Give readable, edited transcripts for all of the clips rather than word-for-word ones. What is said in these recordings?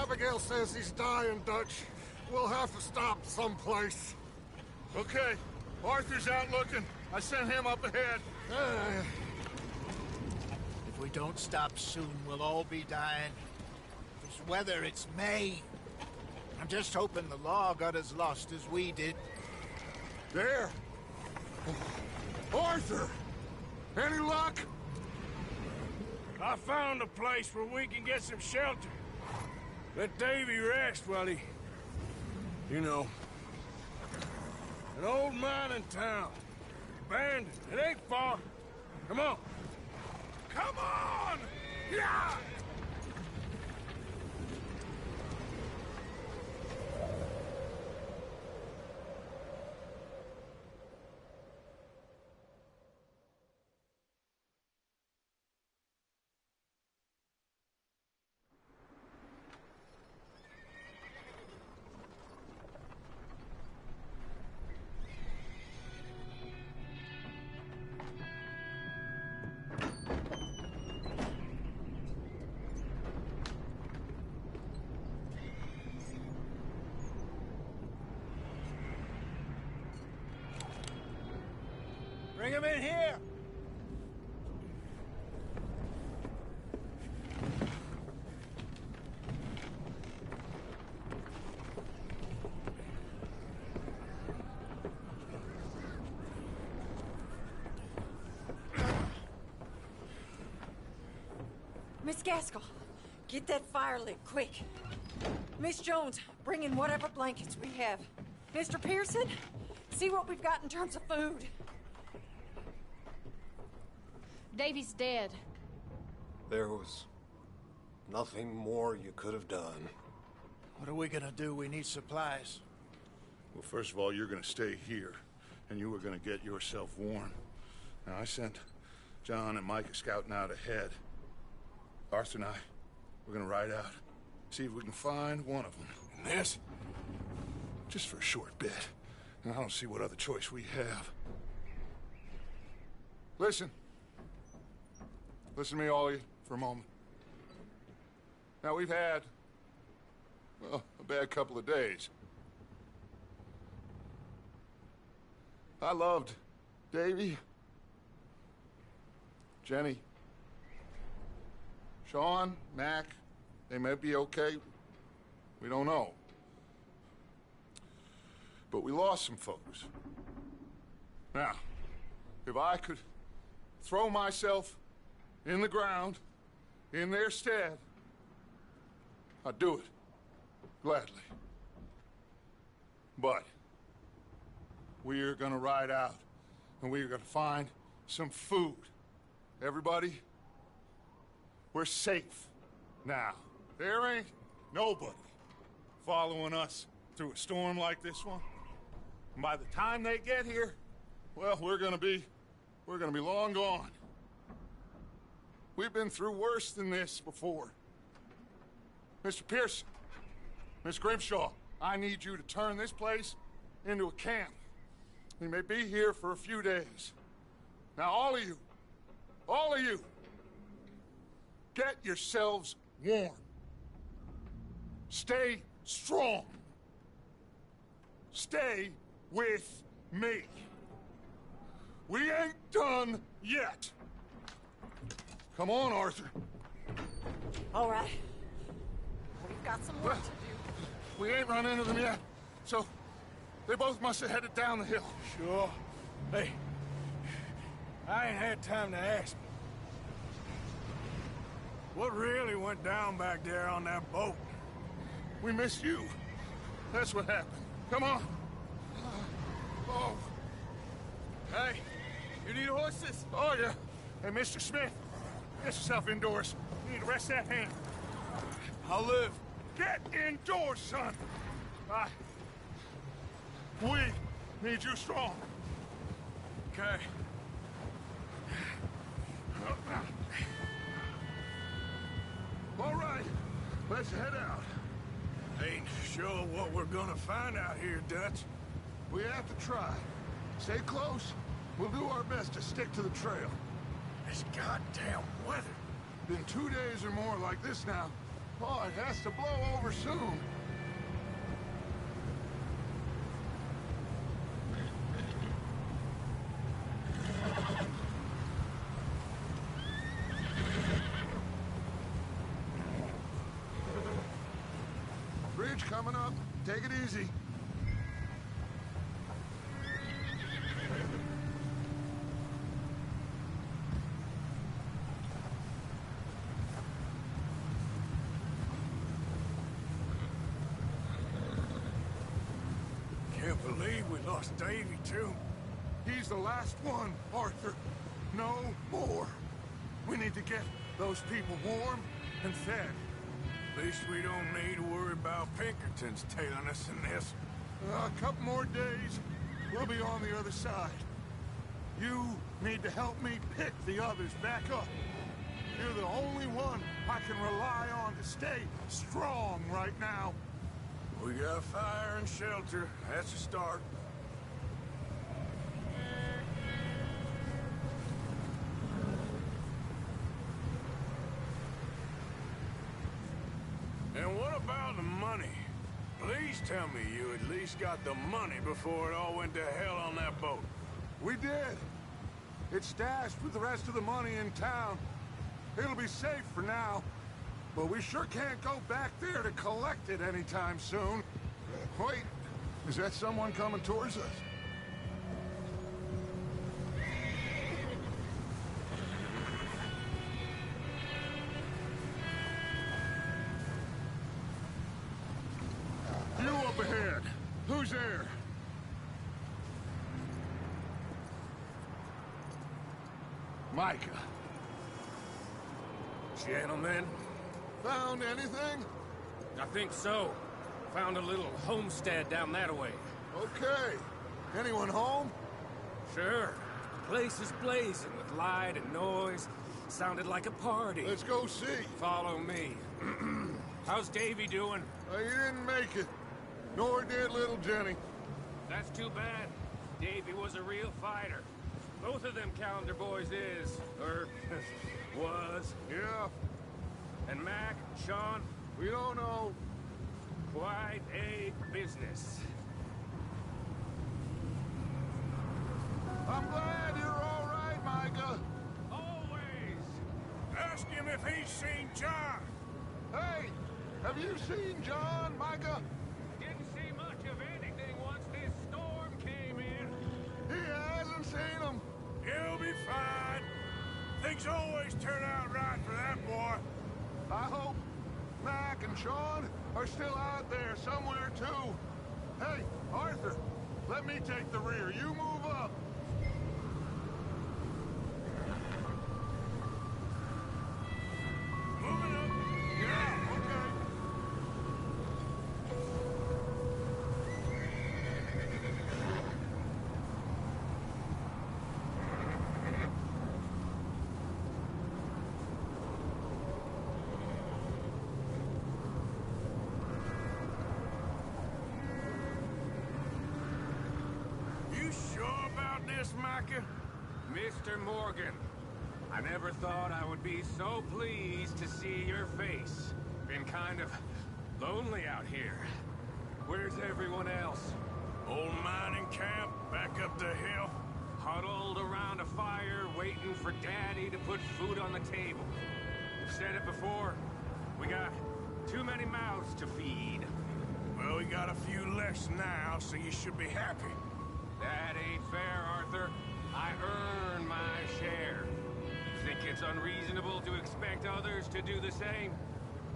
Abigail says he's dying, Dutch. We'll have to stop someplace. Okay. Arthur's out looking. I sent him up ahead. If we don't stop soon, we'll all be dying. This weather, it's May. I'm just hoping the law got as lost as we did. There! Arthur! Any luck? I found a place where we can get some shelter. Let Davy rest while he... You know. An old mining town. Abandoned. It ain't far. Come on. Come on! Yeah! Bring him in here! Miss Gaskell, get that fire lit, quick. Miss Jones, bring in whatever blankets we have. Mr. Pearson, see what we've got in terms of food. Davy's dead. There was nothing more you could have done. What are we gonna do? We need supplies. Well, first of all, you're gonna stay here, and you were gonna get yourself warm. Now, I sent John and Micah scouting out ahead. Arthur and I, we're gonna ride out, see if we can find one of them. And this? Just for a short bit. And I don't see what other choice we have. Listen. Listen to me, all of you, for a moment. Now, we've had, well, a bad couple of days. I loved Davy, Jenny, Sean, Mac. They may be okay. We don't know. But we lost some folks. Now, if I could throw myself in the ground, in their stead, I'd do it, gladly. But we're gonna ride out, and we're gonna find some food. Everybody, we're safe now. There ain't nobody following us through a storm like this one. And by the time they get here, well, we're gonna be long gone. We've been through worse than this before. Mr. Pearson, Miss Grimshaw, I need you to turn this place into a camp. We may be here for a few days. Now, all of you, get yourselves warm. Stay strong. Stay with me. We ain't done yet. Come on, Arthur. All right. We've got some work to do. We ain't run into them yet, so they both must have headed down the hill. Sure. Hey, I ain't had time to ask. What really went down back there on that boat? We missed you. That's what happened. Come on. Oh. Hey, you need horses? Oh, yeah. Hey, Mr. Smith, get yourself indoors. You need to rest that hand. I'll live. Get indoors, son. We need you strong. Okay. All right, let's head out. Ain't sure what we're gonna find out here, Dutch. We have to try. Stay close. We'll do our best to stick to the trail. This goddamn weather. Been 2 days or more like this now. Oh, it has to blow over soon. Bridge coming up. Take it easy. Can't believe we lost Davy, too. He's the last one, Arthur. No more. We need to get those people warm and fed. At least we don't need to worry about Pinkertons tailing us in this. A couple more days, we'll be on the other side. You need to help me pick the others back up. You're the only one I can rely on to stay strong right now. We got fire and shelter. That's a start. And what about the money? Please tell me you at least got the money before it all went to hell on that boat. We did. It's stashed with the rest of the money in town. It'll be safe for now. But we sure can't go back there to collect it anytime soon. Wait, is that someone coming towards us? You up ahead. Who's there? Micah. Gentlemen, Found anything? I think so. Found a little homestead down that way. Okay. Anyone home? Sure. The place is blazing with light and noise. Sounded like a party. Let's go see. Follow me. How's Davy doing? He didn't make it. Nor did little Jenny. That's too bad. Davy was a real fighter. Both of them calendar boys is, or was. Yeah, And Mac, Sean, we don't know. quite a business. I'm glad you're all right, Micah. Always! Ask him if he's seen John. Hey, have you seen John, Micah? Didn't see much of anything once this storm came in. He hasn't seen him. He'll be fine. Things always turn out right for that boy. I hope Mac and Sean are still out there somewhere, too. Hey, Arthur, let me take the rear. You move up. Moving up. Yeah, okay. You sure about this, Micah? Mr. Morgan, I never thought I would be so pleased to see your face. Been kind of lonely out here. Where's everyone else? Old mining camp back up the hill. Huddled around a fire, waiting for Daddy to put food on the table. I've said it before, we got too many mouths to feed. Well, we got a few less now, so you should be happy. That ain't fair, Arthur. I earn my share. Think it's unreasonable to expect others to do the same?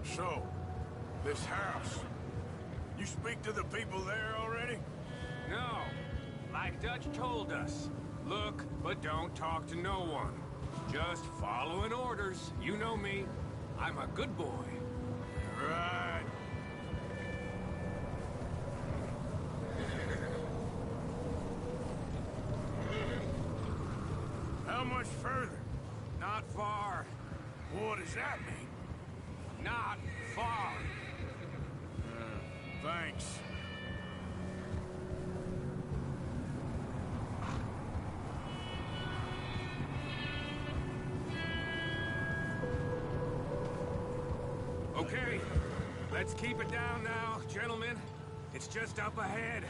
So, this house. You speak to the people there already? No. Like Dutch told us. Look, but don't talk to no one. Just following orders. You know me. I'm a good boy. Right. How much further? Not far. What does that mean? Not far. Thanks. Okay, Let's keep it down now, gentlemen. It's just up ahead.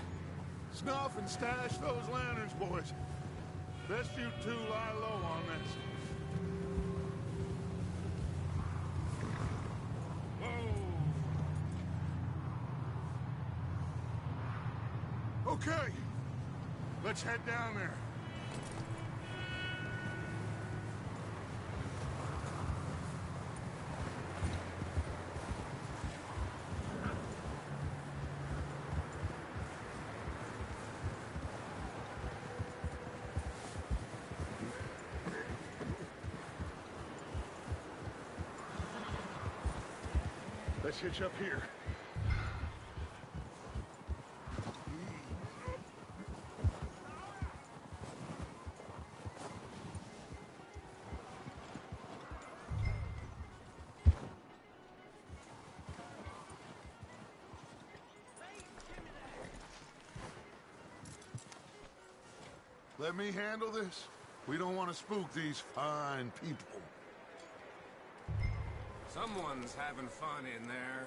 Snuff and stash those lanterns, boys. Best you two lie low on this. Whoa! Okay. Let's head down there. Let's hitch up here. Let me handle this. We don't want to spook these fine people. Someone's having fun in there.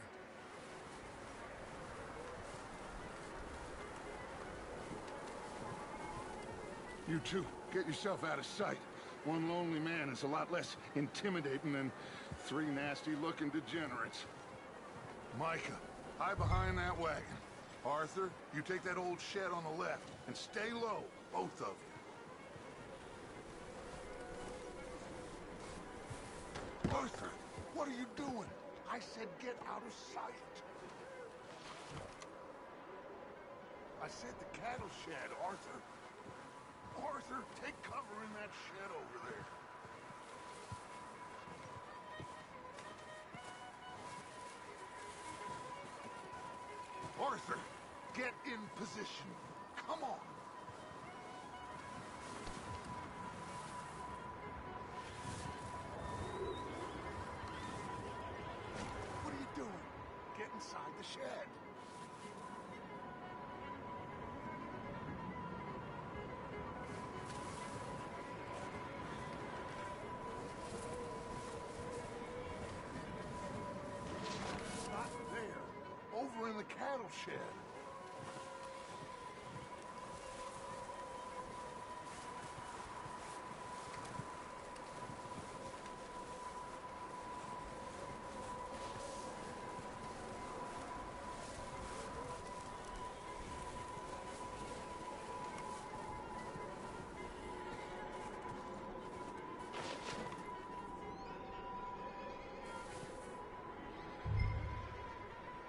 You two, get yourself out of sight. One lonely man is a lot less intimidating than three nasty-looking degenerates. Micah, hide behind that wagon. Arthur, you take that old shed on the left, and stay low, both of you. Arthur, what are you doing? I said get out of sight. I said the cattle shed, Arthur. Arthur, take cover in that shed over there. Arthur, get in position. Come on. What are you doing? Get inside the shed. Not there. Over in the cattle shed.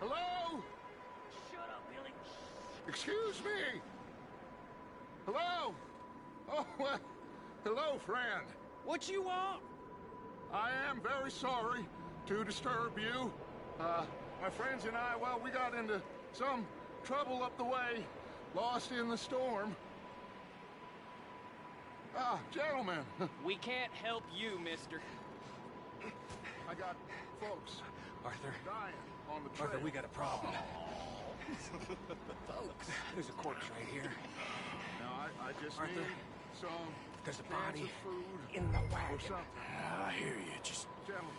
Hello? Shut up, Billy. Excuse me. Hello? Oh, well, hello, friend. What you want? I am very sorry to disturb you. My friends and I, well, we got into some trouble up the way, lost in the storm. Ah, gentlemen, We can't help you, mister. I got folks Arthur, dying on the trail. Arthur, we got a problem. Folks, there's a corpse right here. Now, I just Arthur, need some there's a cans body of food in the or wagon. something. I hear you. Just Gentlemen,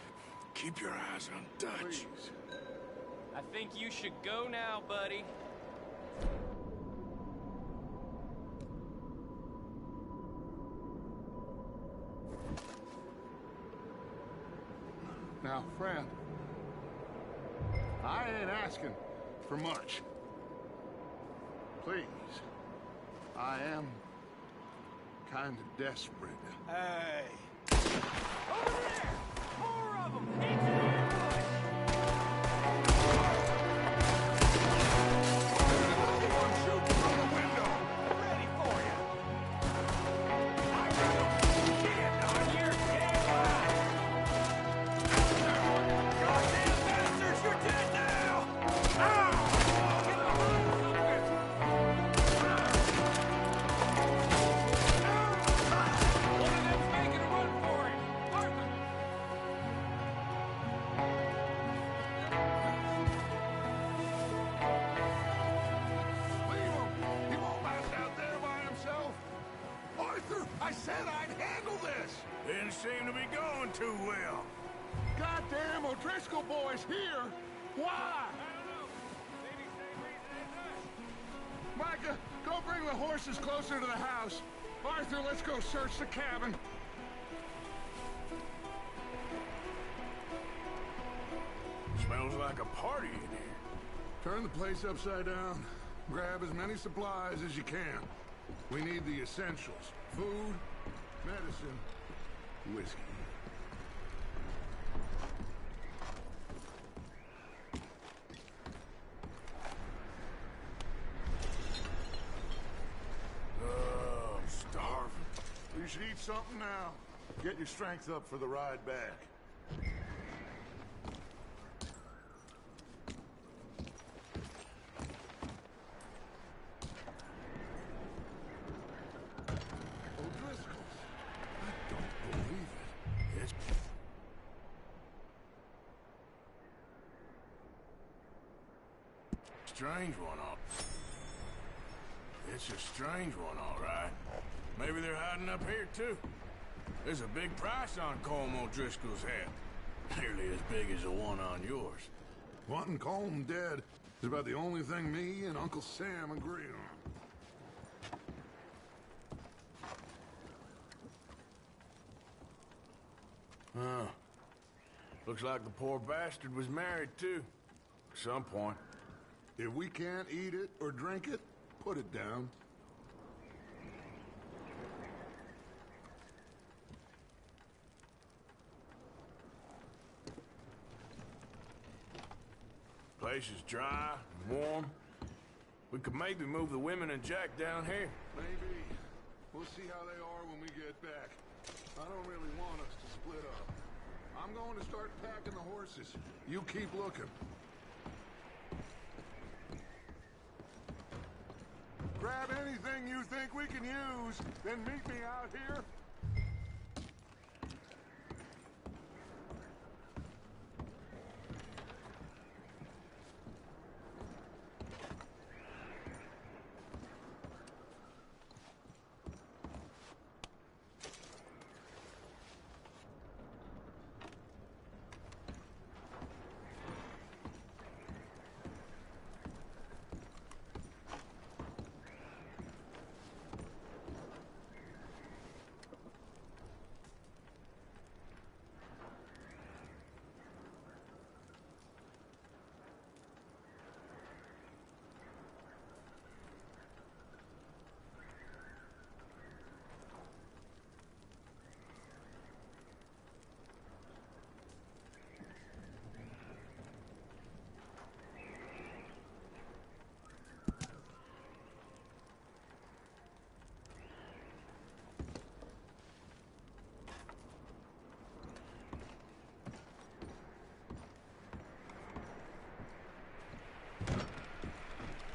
keep your eyes on Dutch. please. I think you should go now, buddy. Now, friend, I ain't asking for much. Please, I am kind of desperate. Hey. Over there! More of them! Into One shooting from the window. ready for you! I will get on your dead right! Goddamn bastards, you're dead now! Get behind something! One of them's making a run for it! Arthur! Leave him. He won't last out there by himself. Arthur, I said I'd handle this. Didn't seem to be going too well. Goddamn O'Driscoll boy's here. Why? Micah, go bring the horses closer to the house. Arthur, let's go search the cabin. Smells like a party in here. Turn the place upside down. Grab as many supplies as you can. We need the essentials. Food, medicine, whiskey. Oh, I'm starving. You should eat something now. Get your strength up for the ride back. O'Driscoll's. I don't believe it. It's... strange one, all. It's a strange one, all right. Maybe they're hiding up here, too. There's a big price on Colm O'Driscoll's head. Nearly as big as the one on yours. Wanting Colm dead is about the only thing me and Uncle Sam agree on. Huh. Looks like the poor bastard was married, too. At some point. If we can't eat it or drink it, put it down. Place is dry and warm. We could maybe move the women and Jack down here. Maybe. We'll see how they are when we get back. I don't really want us to split up. I'm going to start packing the horses. You keep looking. Grab anything you think we can use, then meet me out here.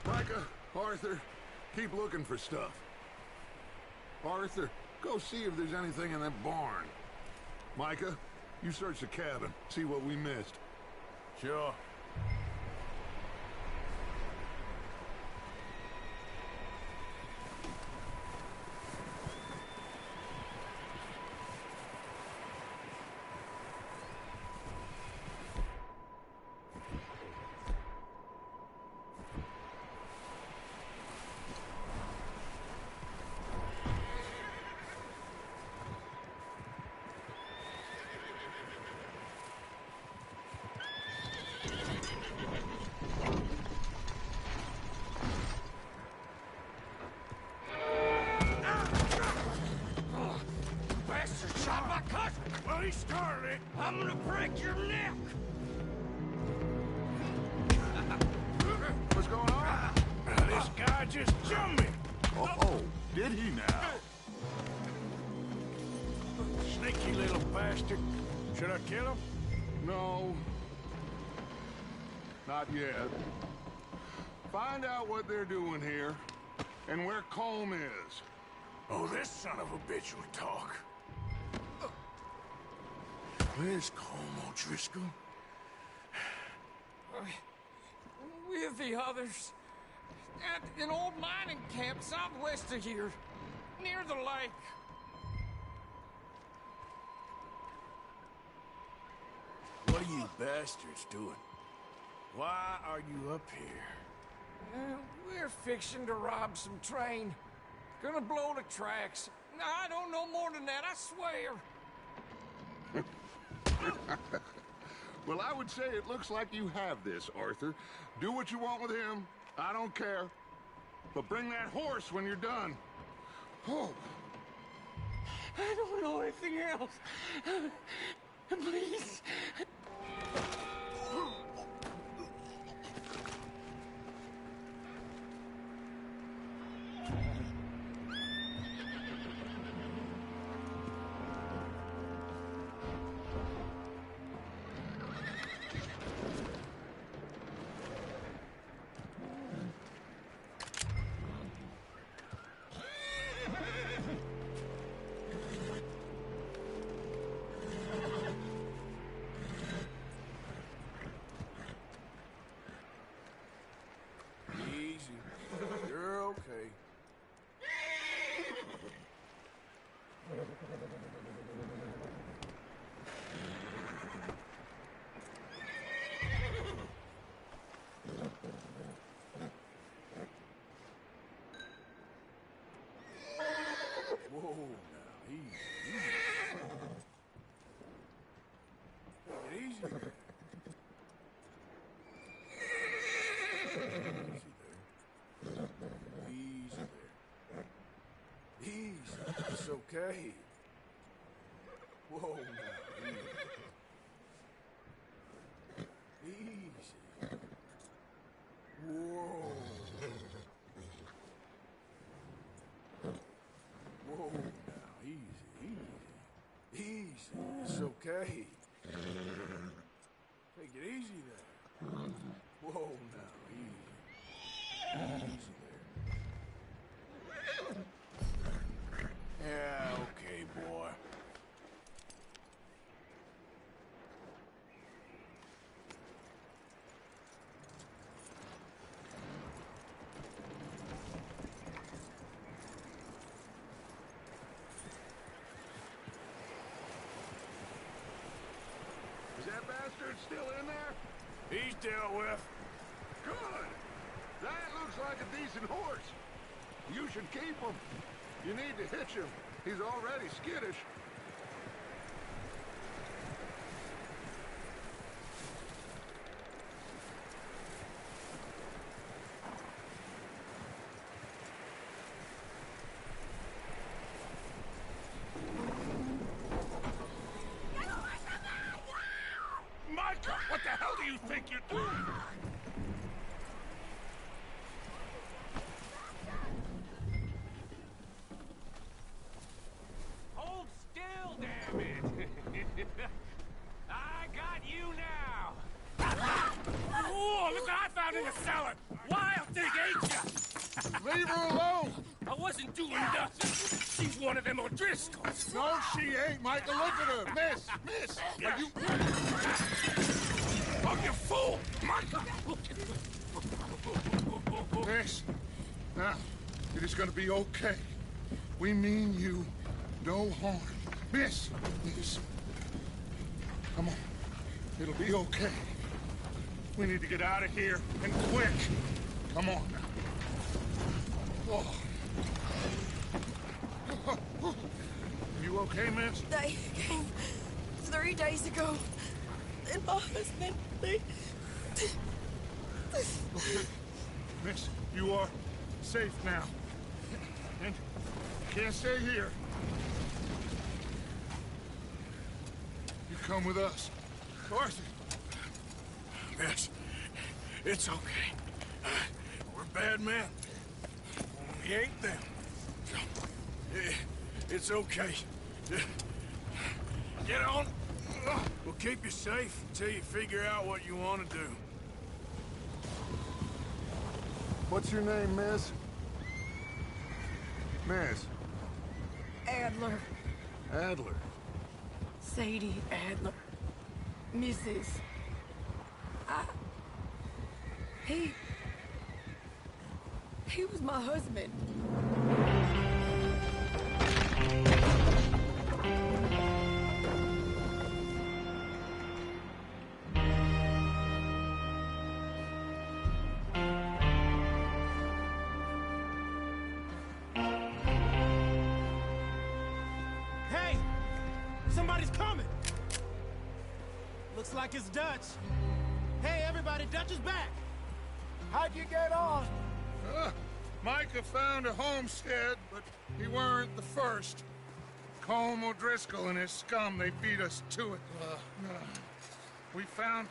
Micah, Arthur, keep looking for stuff. Arthur, go see if there's anything in that barn. Micah, you search the cabin, see what we missed. Sure. Well, he started it. I'm gonna break your neck. What's going on? This guy just jumped me. Oh, did he now? Sneaky little bastard. Should I kill him? No. Not yet. Find out what they're doing here, and where Colm is. Oh, this son of a bitch will talk. Where's Colm O'Driscoll? With the others. At an old mining camp southwest of here. Near the lake. What are you bastards doing? Why are you up here? We're fixing to rob some train. Gonna blow the tracks. No, I don't know more than that, I swear. Well, I would say it looks like you have this, Arthur. Do what you want with him. I don't care. But bring that horse when you're done. Oh. I don't know anything else. Please. Easy. You're okay. Whoa, now, easy, easy. Take it easy there. Easy there. Easy. It's okay. Whoa, now, easy. Easy. Whoa. Whoa, now, easy, easy. Easy. It's okay. Take it easy there. Whoa, now, easy. Easy there. Yeah, okay, boy. Is that bastard still in there? He's dealt with. Good. That looks like a decent horse. You should keep him. You need to hitch him. He's already skittish. Micah, what the hell do you think you're doing? Hold still, damn it! I got you now! Oh, look what I found in the cellar! Wild thing, ain't ya? Leave her alone! I wasn't doing nothing. She's one of them O'Driscolls. No, she ain't, Michael. Look at her. Miss, are you... Oh, you fool! Micah! Miss, now, it is gonna be okay. We mean you no harm. Miss, come on. It'll be okay. We need to get out of here, and quick. Come on now. Oh. You okay, miss? They came 3 days ago. And my husband, they... Okay. Miss, you are safe now. And you can't stay here. You come with us. Arthur. Miss, it's okay. We're bad men. We ain't them. It's okay. Get on. We'll keep you safe until you figure out what you want to do. What's your name, miss? Miss. Adler. Adler. Sadie Adler. Mrs. He was my husband. Looks like it's Dutch. Hey, everybody, Dutch is back. How'd you get on? Micah found a homestead, but he weren't the first. Colm O'Driscoll and his scum, they beat us to it. We found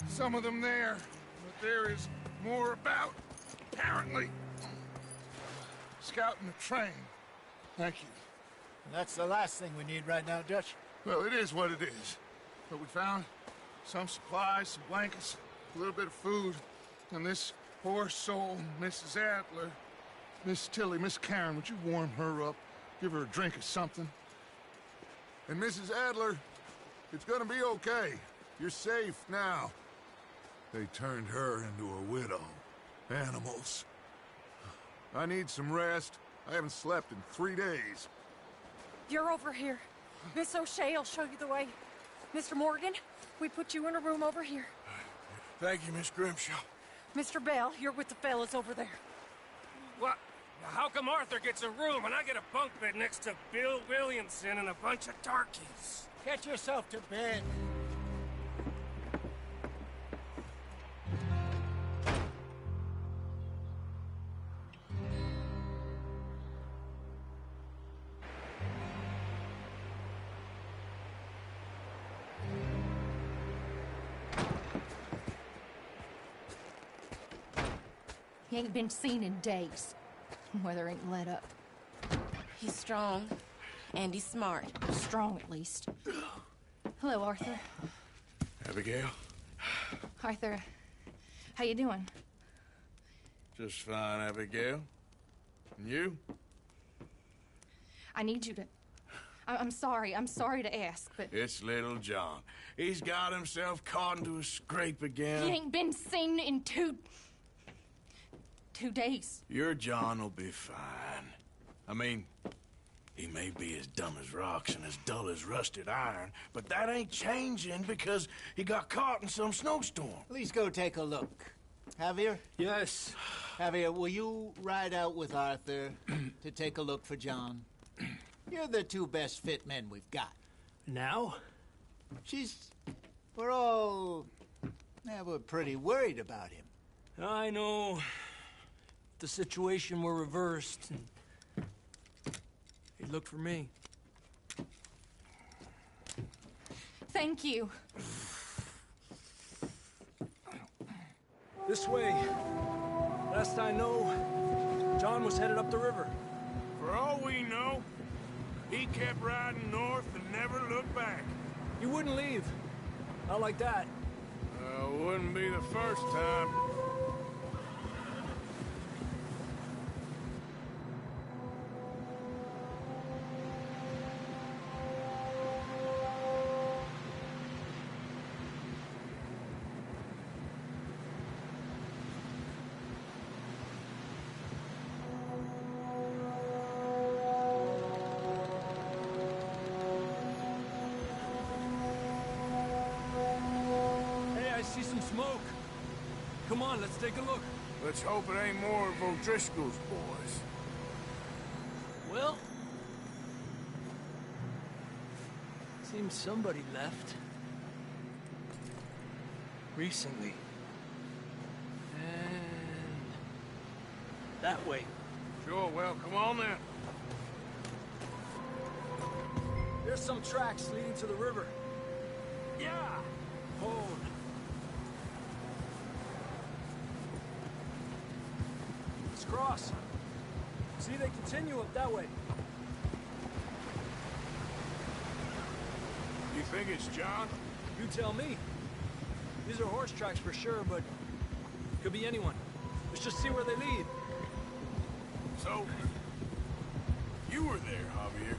some of them there, but there is more about, apparently. Scouting the train. Thank you. That's the last thing we need right now, Dutch. Well, it is what it is. But we found some supplies, some blankets, a little bit of food, and this poor soul, Mrs. Adler, Miss Tilly, Miss Karen, would you warm her up? Give her a drink or something? And Mrs. Adler, it's gonna be okay. You're safe now. They turned her into a widow. Animals. I need some rest. I haven't slept in 3 days. You're over here. Miss O'Shea will show you the way. Mr. Morgan, we put you in a room over here. Thank you, Miss Grimshaw. Mr. Bell, you're with the fellas over there. What? How come Arthur gets a room and I get a bunk bed next to Bill Williamson and a bunch of darkies? Get yourself to bed. He ain't been seen in days. Weather ain't let up. He's strong, and he's smart. Strong, at least. Hello, Arthur. Abigail? Arthur, how you doing? Just fine, Abigail. And you? I need you to... I'm sorry to ask, but... It's little John. He's got himself caught into a scrape again. He ain't been seen in 2 days. Your John will be fine. I mean, he may be as dumb as rocks and as dull as rusted iron, but that ain't changing because he got caught in some snowstorm. Please go take a look. Javier? Yes. Javier, will you ride out with Arthur to take a look for John? You're the 2 best fit men we've got. Now? We're pretty worried about him. I know. If the situation were reversed, and he'd look for me. Thank you. This way. Last I know, John was headed up the river. For all we know, he kept riding north and never looked back. He wouldn't leave. Not like that. Wouldn't be the first time. See some smoke. Come on, let's take a look. Let's hope it ain't more of O'Driscoll's boys. Well, seems somebody left. Recently. And that way. Sure, well, come on then. There's some tracks leading to the river. Yeah! Hold. Cross. See, they continue up that way. You think it's John? You tell me. These are horse tracks for sure, but could be anyone. Let's just see where they lead. So, you were there, Javier.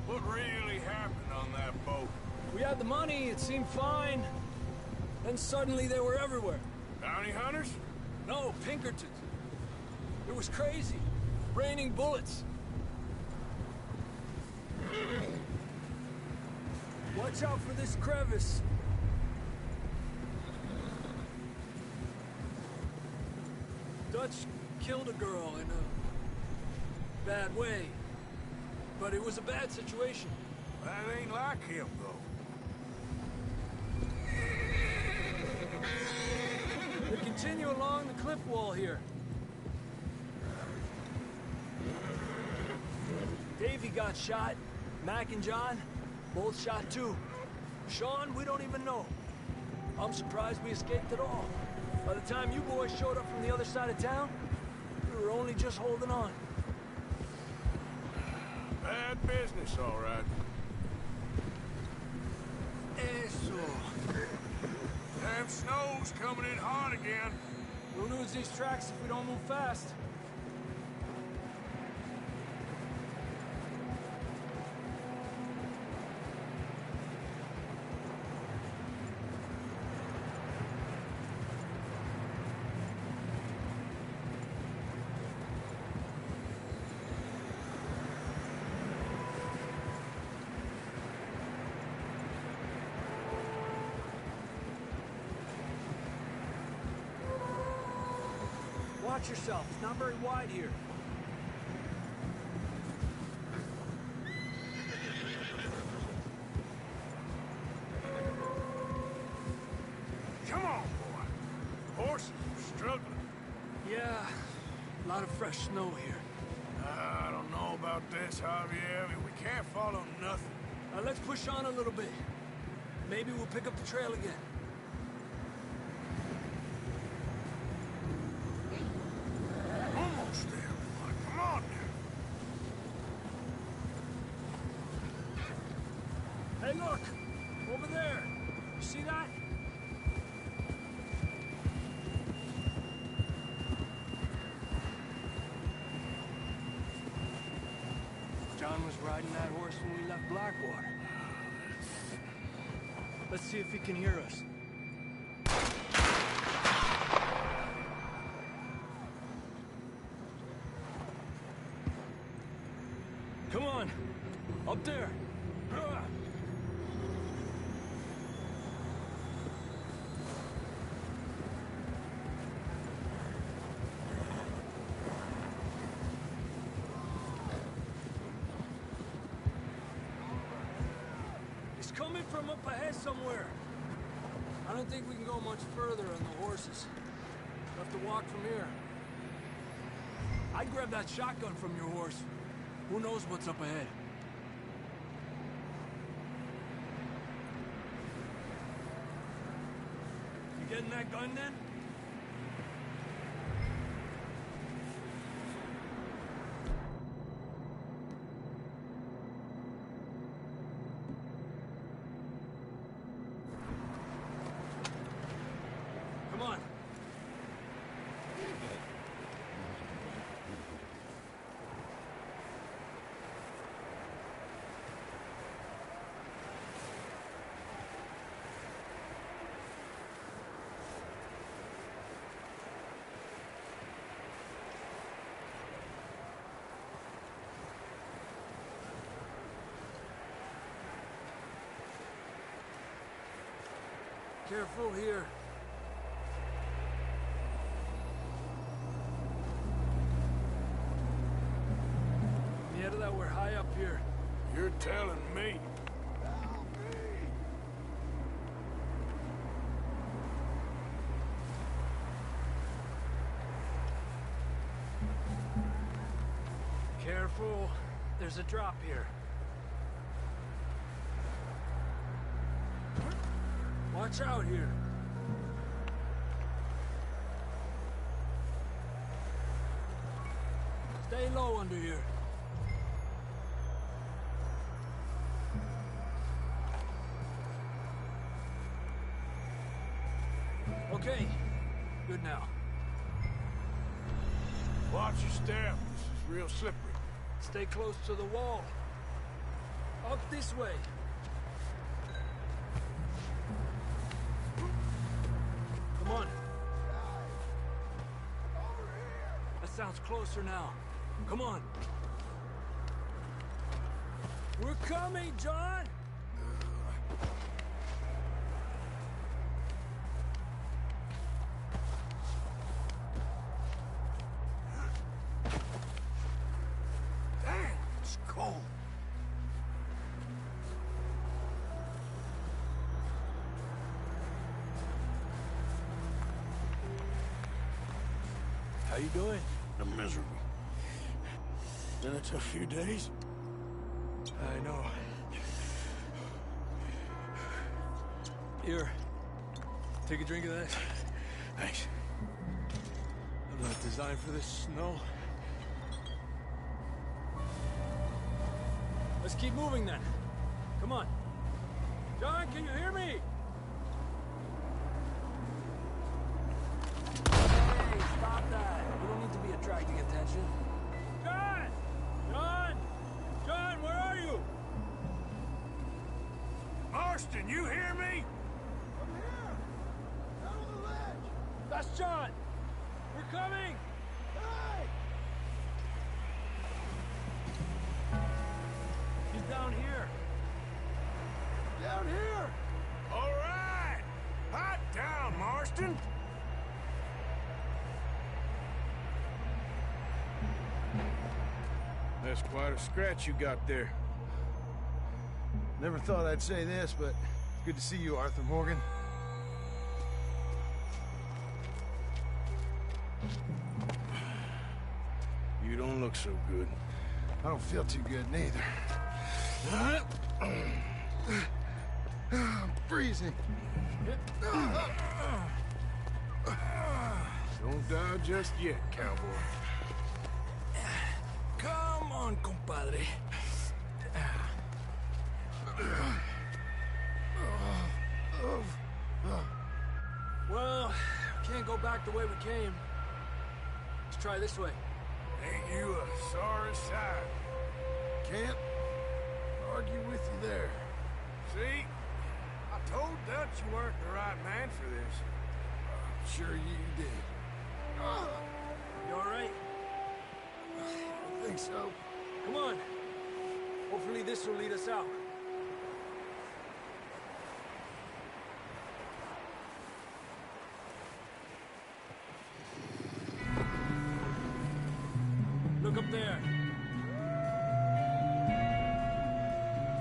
What really happened on that boat? We had the money, it seemed fine. Then suddenly they were everywhere. Bounty hunters? No, Pinkertons. It was crazy. Raining bullets. Watch out for this crevice. Dutch killed a girl in a bad way. But it was a bad situation. That ain't like him, though. continue along the cliff wall here. Davey got shot. Mac and John, both shot too. Sean, we don't even know. I'm surprised we escaped at all. By the time you boys showed up from the other side of town, we were only just holding on. Bad business, all right. Eso. Damn snow's coming in hard again. We'll lose these tracks if we don't move fast. Watch yourself. It's not very wide here. Come on, boy. Horses are struggling. Yeah, a lot of fresh snow here. I don't know about this, Javier. I mean, we can't follow nothing. Let's push on a little bit. Maybe we'll pick up the trail again. Almost there, boy. Come on now. Hey, look! Over there! You see that? John was riding that horse when we left Blackwater. Let's see if he can hear us. Come on! Up there! He's coming from up ahead somewhere. I don't think we can go much further on the horses. We'll have to walk from here. I'd grab that shotgun from your horse. Who knows what's up ahead? You getting that gun then? Come on. Careful here. Yeah, that we're high up here. You're telling me. Careful. There's a drop here. Watch out here. Stay low under here. Okay. Good now. Watch your step. This is real slippery. Stay close to the wall. Up this way. Come on. That sounds closer now. Come on. We're coming, John! Damn, it's cold. How you doing? I'm miserable. Been a tough few days. I know. Here. Take a drink of that. Thanks. I'm not designed for this snow. Let's keep moving then. Come on. John, can you hear me? Hey, stop that. We don't need to be attracting attention. John! John! John, where are you? Marston, you hear me? I'm here! Down on the ledge! That's John! We're coming! Hey! He's down here. Down here! All right! Hot down, Marston! That's quite a scratch you got there. Never thought I'd say this, but it's good to see you, Arthur Morgan. You don't look so good. I don't feel too good, neither. I'm freezing. Don't die just yet, cowboy. Come on, compadre. Well, can't go back the way we came. Let's try this way. Ain't you a sorry sight? Can't argue with you there. See? I told Dutch you weren't the right man for this. Sure you did. You all right? I think so. Come on. Hopefully this will lead us out. Look up there.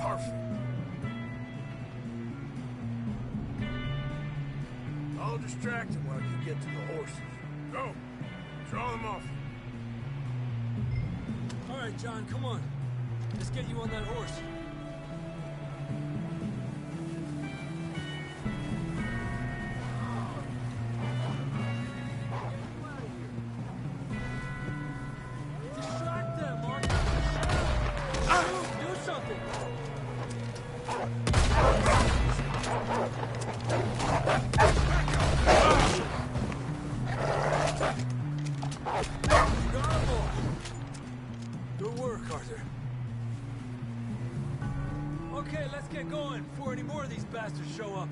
Perfect. I'll distract him while you get to the horses. Go. Draw them off. All right, John, come on. Let's get you on that horse. Distract them, Mark. Do something. Good work, Arthur. Okay, let's get going before any more of these bastards show up.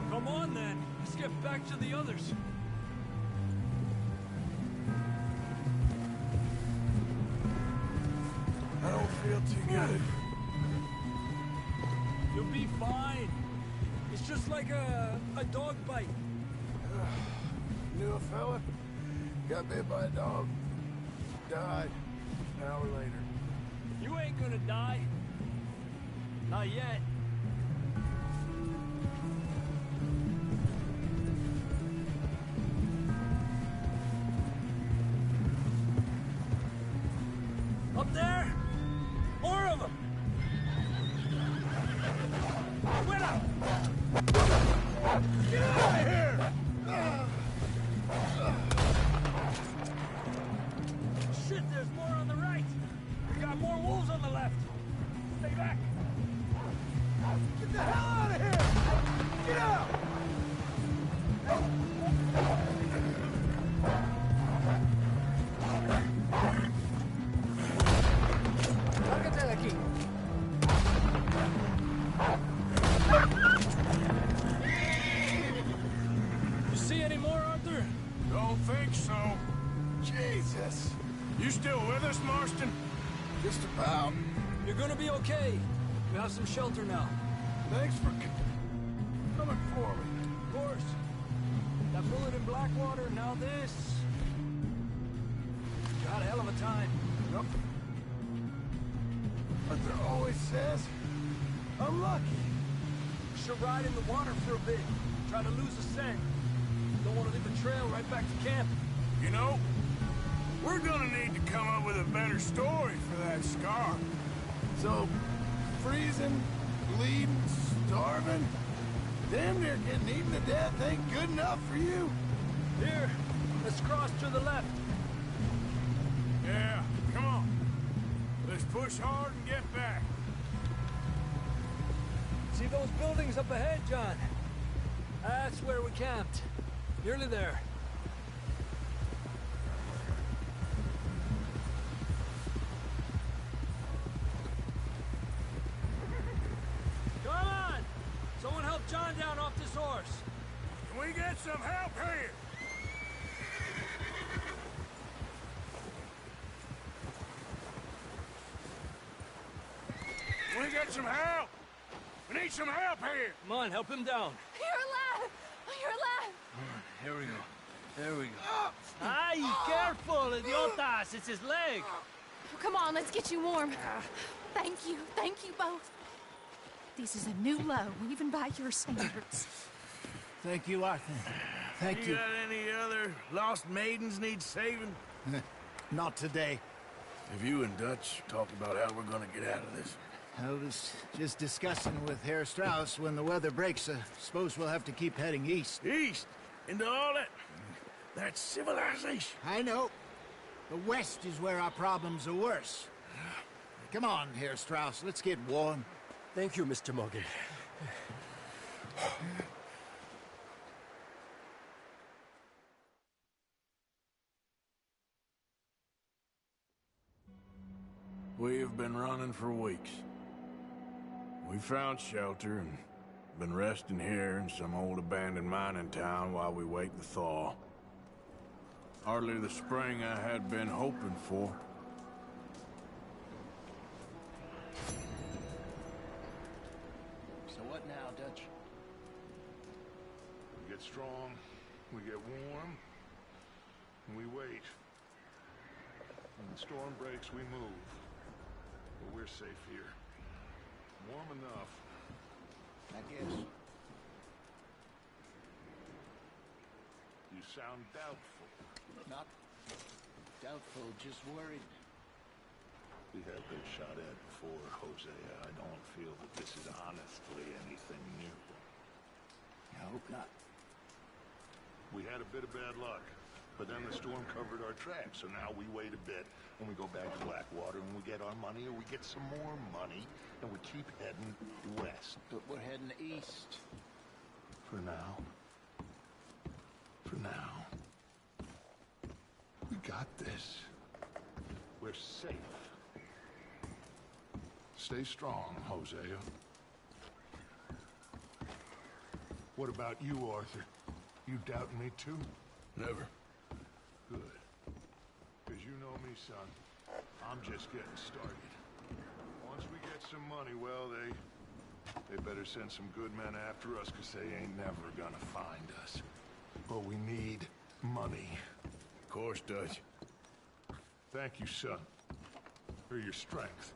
Come on, then. Let's get back to the others. I don't feel too good. You'll be fine. It's just like a dog bite. Knew a fella, got bit by a dog, died an hour later. You ain't gonna die. Not yet. Up there? More of them! Wait up! Get out of here! Shit, there's more on the right! We got more wolves on the left! Stay back! Get the hell out of here! Get out! Lárgate de aquí. You see any more, Arthur? Don't think so. Jesus! You still with us, Marston? Just about. You're gonna be okay. We have some shelter now. Thanks for coming for me. course. That bullet in Blackwater, now this. You had a hell of a time. Yep. But there always says, I'm lucky. Should ride in the water for a bit. Try to lose a scent. Don't want to leave a trail right back to camp. You know, we're gonna need to come up with a better story for that scar. So, freezing, bleeding, starving, damn near getting eaten to death ain't good enough for you? Here, let's cross to the left. Yeah, come on. Let's push hard and get back. See those buildings up ahead, John? That's where we camped. Nearly there. Come on! Someone help John down off this horse. Can we get some help here? Can we get some help? We need some help here! Come on, help him down. You're alive! You're alive! Here we go. There we go. Ay, careful, idiotas! It's his leg! Oh, come on, let's get you warm. Thank you both. This is a new low, even by your standards. Thank you, Arthur. Thank you. You got any other lost maidens need saving? Not today. Have you and Dutch talked about how we're gonna get out of this? I was just discussing with Herr Strauss when the weather breaks. Suppose we'll have to keep heading east. East? Into all that civilization? I know. The west is where our problems are worse. Come on, Herr Strauss, let's get warm. Thank you, Mr. Morgan. We've been running for weeks. We found shelter and been resting here in some old abandoned mining town while we wait the thaw. Hardly the spring I had been hoping for. So what now, Dutch? We get strong, we get warm, and we wait. When the storm breaks, we move. But we're safe here. Warm enough. I guess. You sound doubtful. Not doubtful, just worried. We have been shot at before, Hosea. I don't feel that this is honestly anything new. I hope not. We had a bit of bad luck, but then the storm covered our tracks, so now we wait a bit, and we go back to Blackwater, and we get our money, or we get some more money, and we keep heading west. But we're heading east. For now. For now. We got this. We're safe. Stay strong, Hosea. What about you, Arthur? You doubting me too? Never. Good. Because you know me, son. I'm just getting started. Once we get some money, well, they better send some good men after us, because they ain't never gonna find us. But we need money. Of course, Dutch. Thank you, son, for your strength.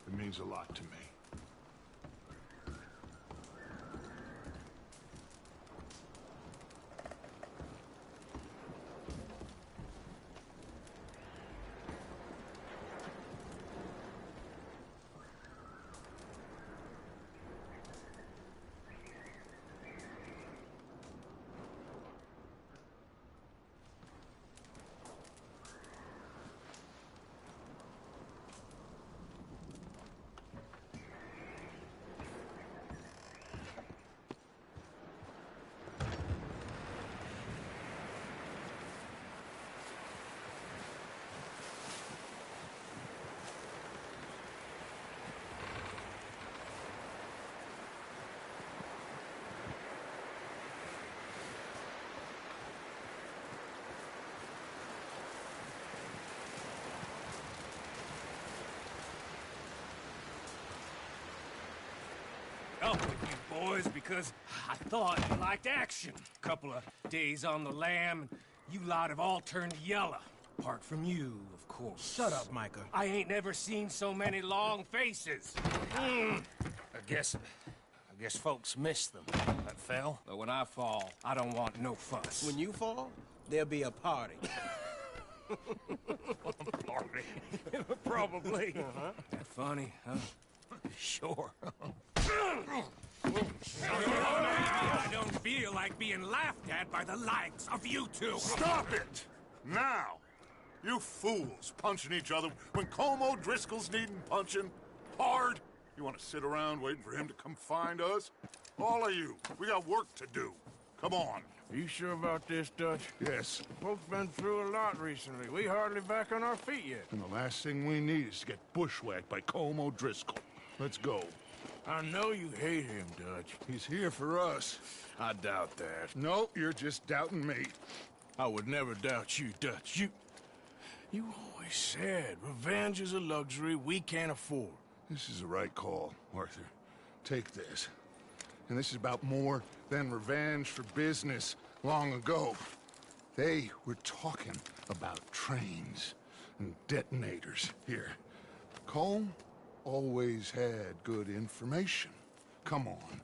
It means a lot to me. up with you boys because I thought you liked action. Couple of days on the lam, and you lot have all turned yellow. Apart from you, of course. Shut up, Micah. I ain't never seen so many long faces. I guess folks miss them. That fell. But when I fall, I don't want no fuss. When you fall, there'll be a party. Party? Probably. That funny, huh? Sure. I don't feel like being laughed at by the likes of you two. Stop it! Now! You fools punching each other when Colm O'Driscoll's needing punching hard. You want to sit around waiting for him to come find us? All of you, we got work to do. Come on. Are you sure about this, Dutch? Yes. Folks been through a lot recently. We hardly back on our feet yet. And the last thing we need is to get bushwhacked by Colm O'Driscoll. Let's go. I know you hate him, Dutch. He's here for us. I doubt that. No, you're just doubting me. I would never doubt you, Dutch. You always said revenge is a luxury we can't afford. This is the right call, Arthur. Take this. And this is about more than revenge for business long ago. They were talking about trains and detonators here. Colm always had good information. Come on.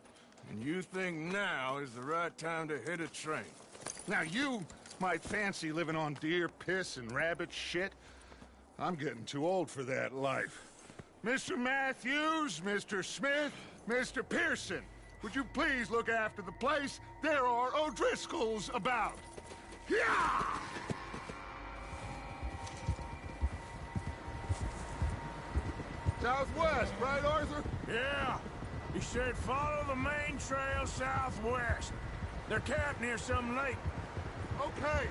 And you think now is the right time to hit a train? Now you might fancy living on deer piss and rabbit shit. I'm getting too old for that life. Mr. Matthews, Mr. Smith, Mr. Pearson, would you please look after the place? There are O'Driscolls about. Yeah! Southwest, right, Arthur? Yeah. He said follow the main trail southwest. They're camped near some lake. Okay,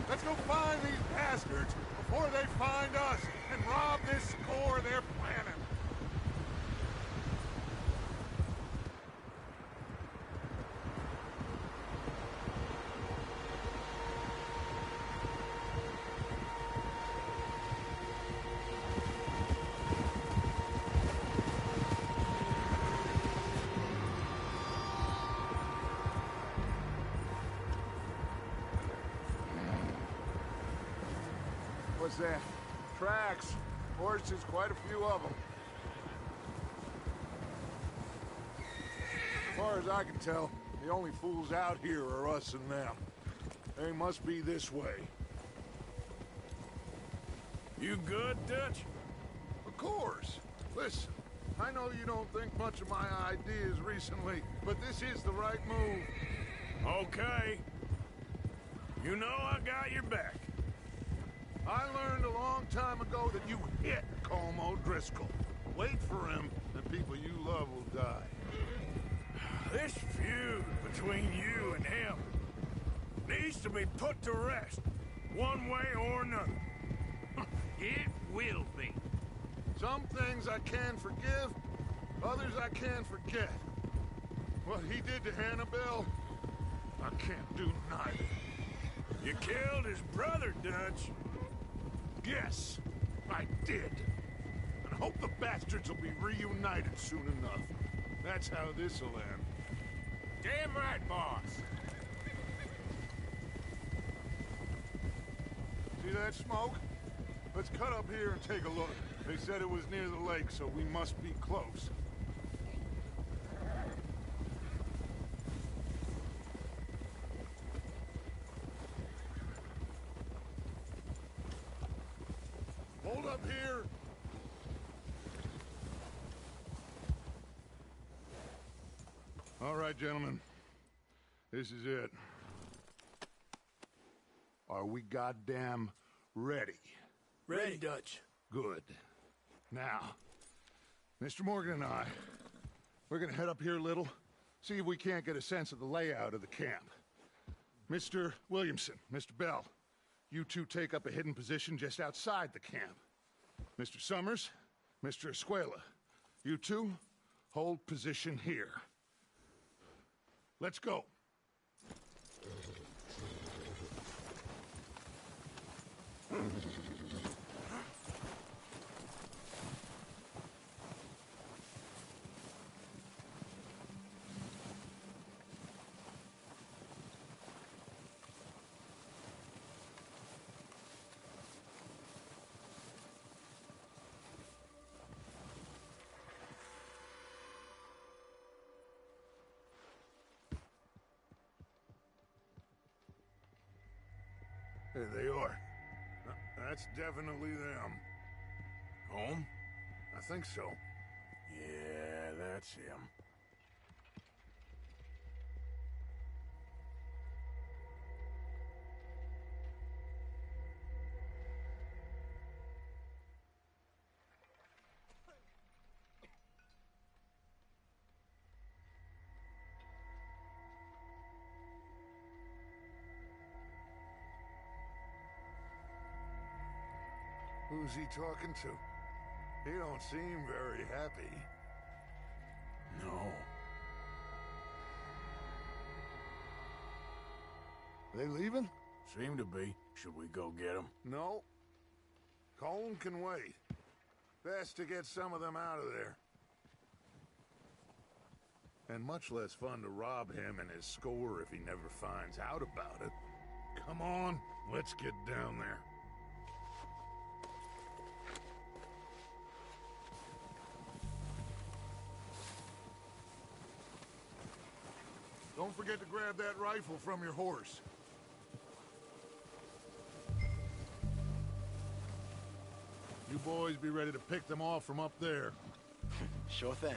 let's go find these bastards before they find us and rob this score they're planning. What's that? Tracks. Horses, quite a few of them. As far as I can tell, the only fools out here are us and them. They must be this way. You good, Dutch? Of course. Listen, I know you don't think much of my ideas recently, but this is the right move. Okay. You know I got your back. I learned a long time ago that you hit Colm O'Driscoll. Wait for him, and people you love will die. This feud between you and him needs to be put to rest, one way or another. It will be. Some things I can forgive, others I can't forget. What he did to Annabelle, I can't do neither. You killed his brother, Dutch. Yes, I did. And I hope the bastards will be reunited soon enough. That's how this'll end. Damn right, boss. See that smoke? Let's cut up here and take a look. They said it was near the lake, so we must be close. Hold up here. All right, gentlemen. This is it. Are we goddamn ready? Ready, Dutch. Good. Now, Mr. Morgan and I, we're gonna head up here a little, see if we can't get a sense of the layout of the camp. Mr. Williamson, Mr. Bell, you two take up a hidden position just outside the camp. Mr. Summers, Mr. Escuela, you two hold position here. Let's go. There they are. That's definitely them. Home? I think so. Yeah, that's him. Who's he talking to? He don't seem very happy. No. They leaving? Seem to be. Should we go get them? No. Colm can wait. Best to get some of them out of there. And much less fun to rob him and his score if he never finds out about it. Come on, let's get down there. Don't forget to grab that rifle from your horse. You boys be ready to pick them off from up there. Sure thing.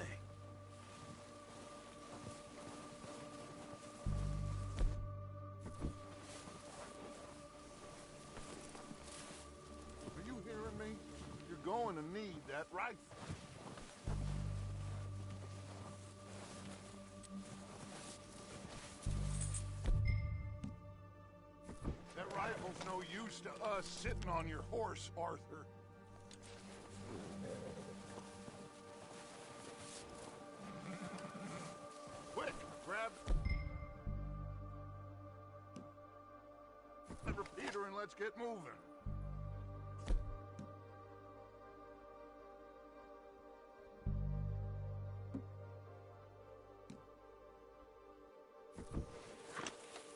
Are you hearing me? You're going to need that rifle. That rifle's no use to us sitting on your horse, Arthur. Quick, grab the repeater and let's get moving.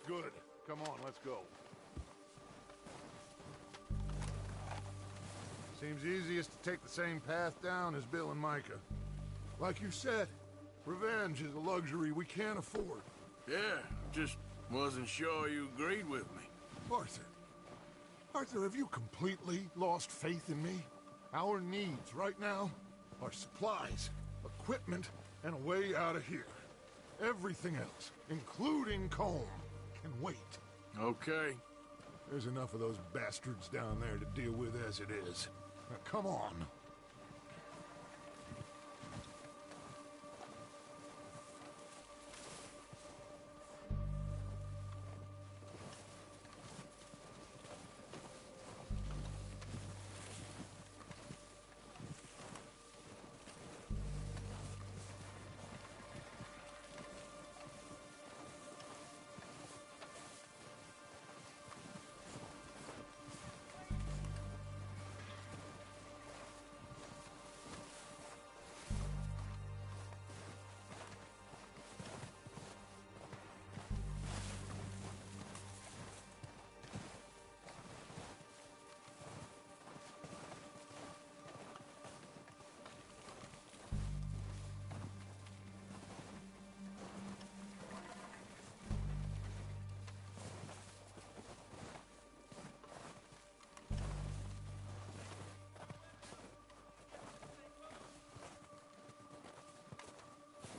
Good. Come on, let's go. Seems easiest to take the same path down as Bill and Micah. Like you said, revenge is a luxury we can't afford. Yeah, just wasn't sure you agreed with me. Arthur. Arthur, have you completely lost faith in me? Our needs right now are supplies, equipment, and a way out of here. Everything else, including Colm, can wait. Okay. There's enough of those bastards down there to deal with as it is. Now, come on.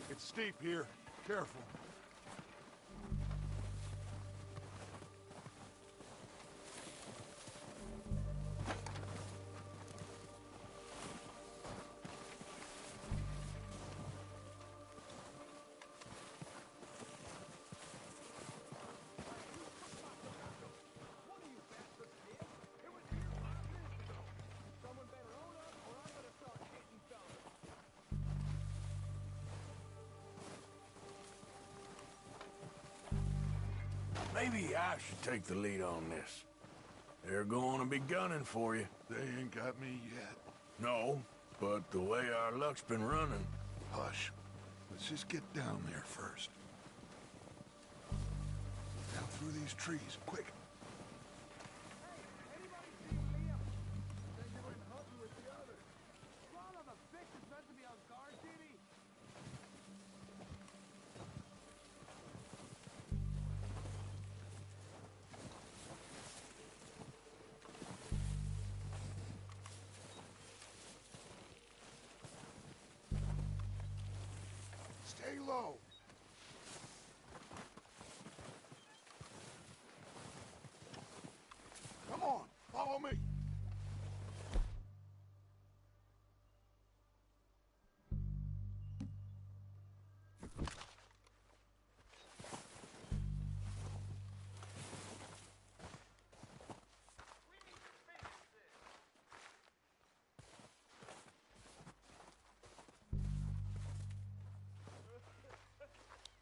It's steep here. Careful. Maybe I should take the lead on this. They're going to be gunning for you. They ain't got me yet. No, but the way our luck's been running... Hush. Let's just get down there first. Down through these trees, quick. Stay low. Come on, follow me.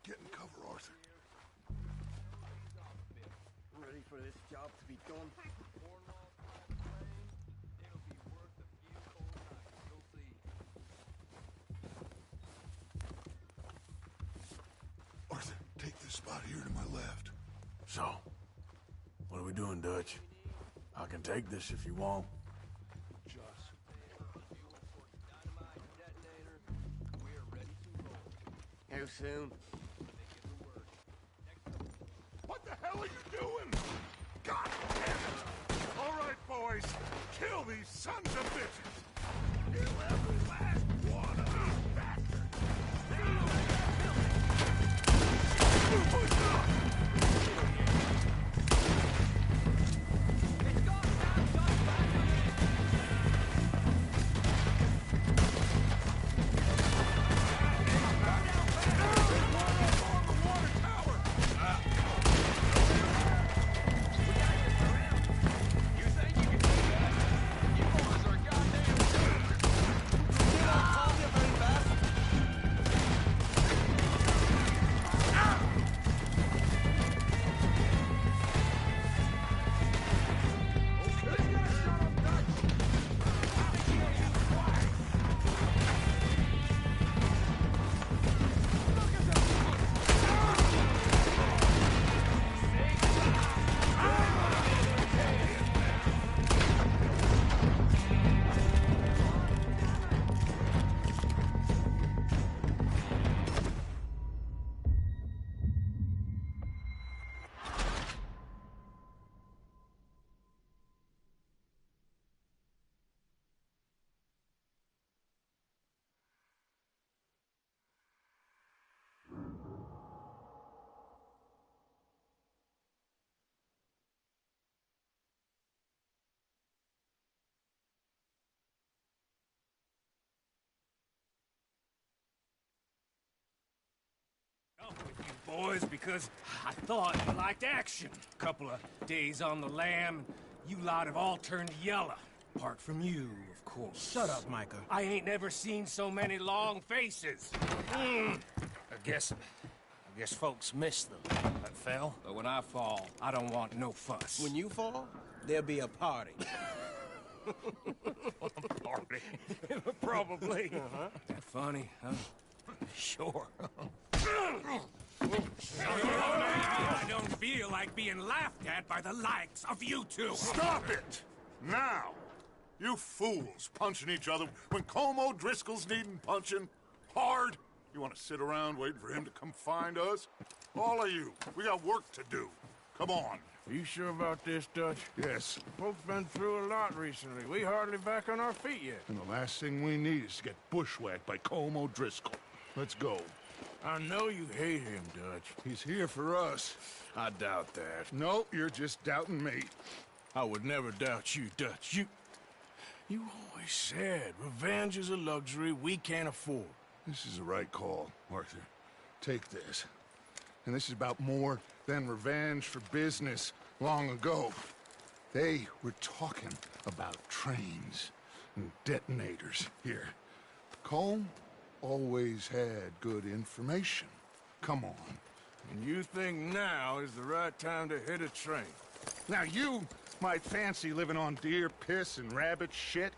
Get in cover, Arthur. Ready for this job to be done? Arthur, take this spot here to my left. So, what are we doing, Dutch? I can take this if you want. How soon? What the hell are you doing? God damn it! All right, boys, kill these sons of bitches. Kill every last one of these bastards. Push up! Up with you boys because I thought you liked action. Couple of days on the lam, you lot have all turned yellow. Apart from you, of course. Shut up, Micah. I ain't never seen so many long faces. I guess folks miss them. That fell. But when I fall, I don't want no fuss. When you fall, there'll be a party. Party? Probably. That funny, huh? Sure. I don't feel like being laughed at by the likes of you two. Stop it! Now! You fools punching each other when Como Driscoll's needing punching. Hard! You want to sit around waiting for him to come find us? All of you, we got work to do. Come on. Are you sure about this, Dutch? Yes. Folks been through a lot recently. We hardly back on our feet yet. And the last thing we need is to get bushwhacked by Como Driscoll. Let's go. I know you hate him, Dutch. He's here for us. I doubt that. No, you're just doubting me. I would never doubt you, Dutch. You always said revenge is a luxury we can't afford. This is the right call, Arthur. Take this. And this is about more than revenge for business long ago. They were talking about trains and detonators here. Colm always had good information. Come on. And you think now is the right time to hit a train? Now you might fancy living on deer piss and rabbit shit.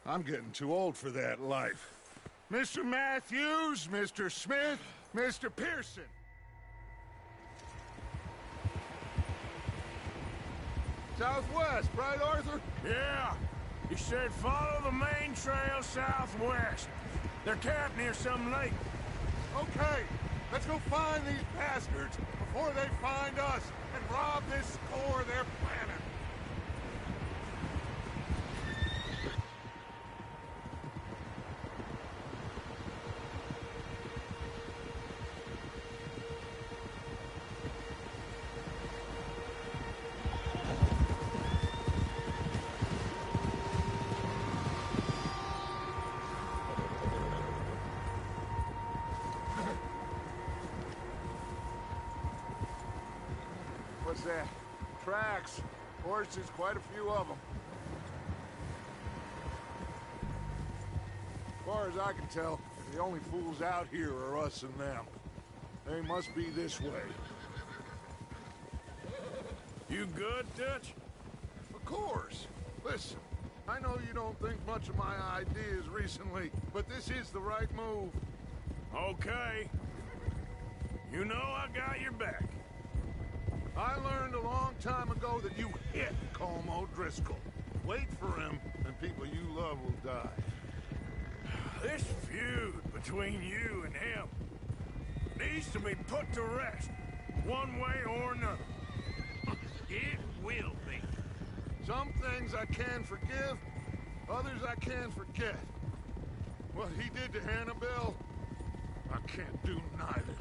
I'm getting too old for that life. Mr. Matthews, Mr. Smith, Mr. Pearson. Southwest, right, Arthur? Yeah. He said follow the main trail southwest. They're camped near some lake. Okay, let's go find these bastards before they find us and rob this core they're planning. that? Tracks. Horses, quite a few of them. As far as I can tell, the only fools out here are us and them. They must be this way. You good, Dutch? Of course. Listen, I know you don't think much of my ideas recently, but this is the right move. Okay. You know I got your back. I learned a long time ago that you hit Colm O'Driscoll. Wait for him, and people you love will die. This feud between you and him needs to be put to rest, one way or another. It will be. Some things I can forgive, others I can't forget. What he did to Annabelle, I can't do neither.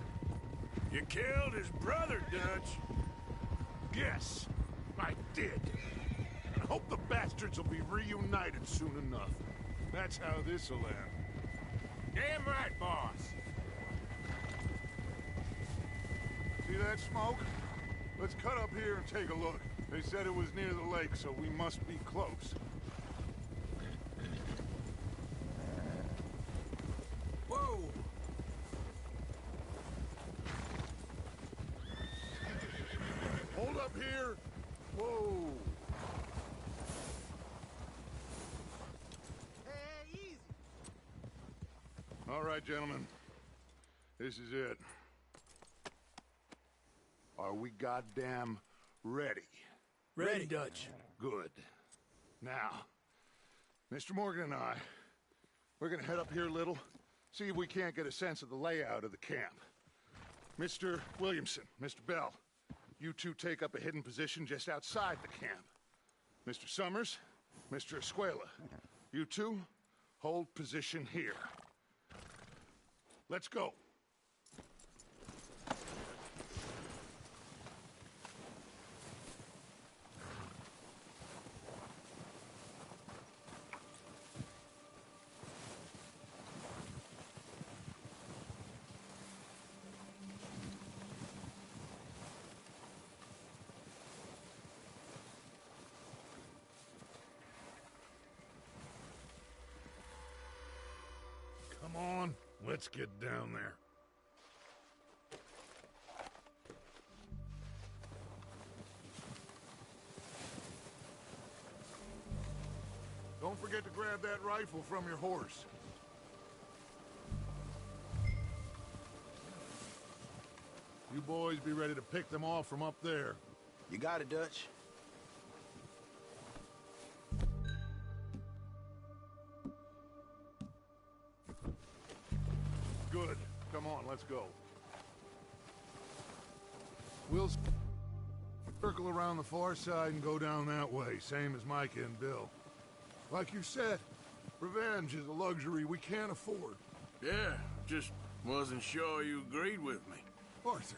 You killed his brother, Dutch. Yes, I did. And I hope the bastards will be reunited soon enough. That's how this'll end. Damn right, boss. See that smoke? Let's cut up here and take a look. They said it was near the lake, so we must be close. Whoa! Hold up here. Whoa. Hey, easy. All right, gentlemen. This is it. Are we goddamn ready? Ready, Dutch. Good. Now, Mr. Morgan and I, we're gonna head up here a little, see if we can't get a sense of the layout of the camp. Mr. Williamson, Mr. Bell, you two take up a hidden position just outside the camp. Mr. Summers, Mr. Escuela, you two hold position here. Let's go. Come on, let's get down there. Don't forget to grab that rifle from your horse. You boys be ready to pick them off from up there. You got it, Dutch. Good. Come on, let's go. We'll circle around the far side and go down that way, same as Micah and Bill. Like you said, revenge is a luxury we can't afford. Yeah, just wasn't sure you agreed with me. Arthur.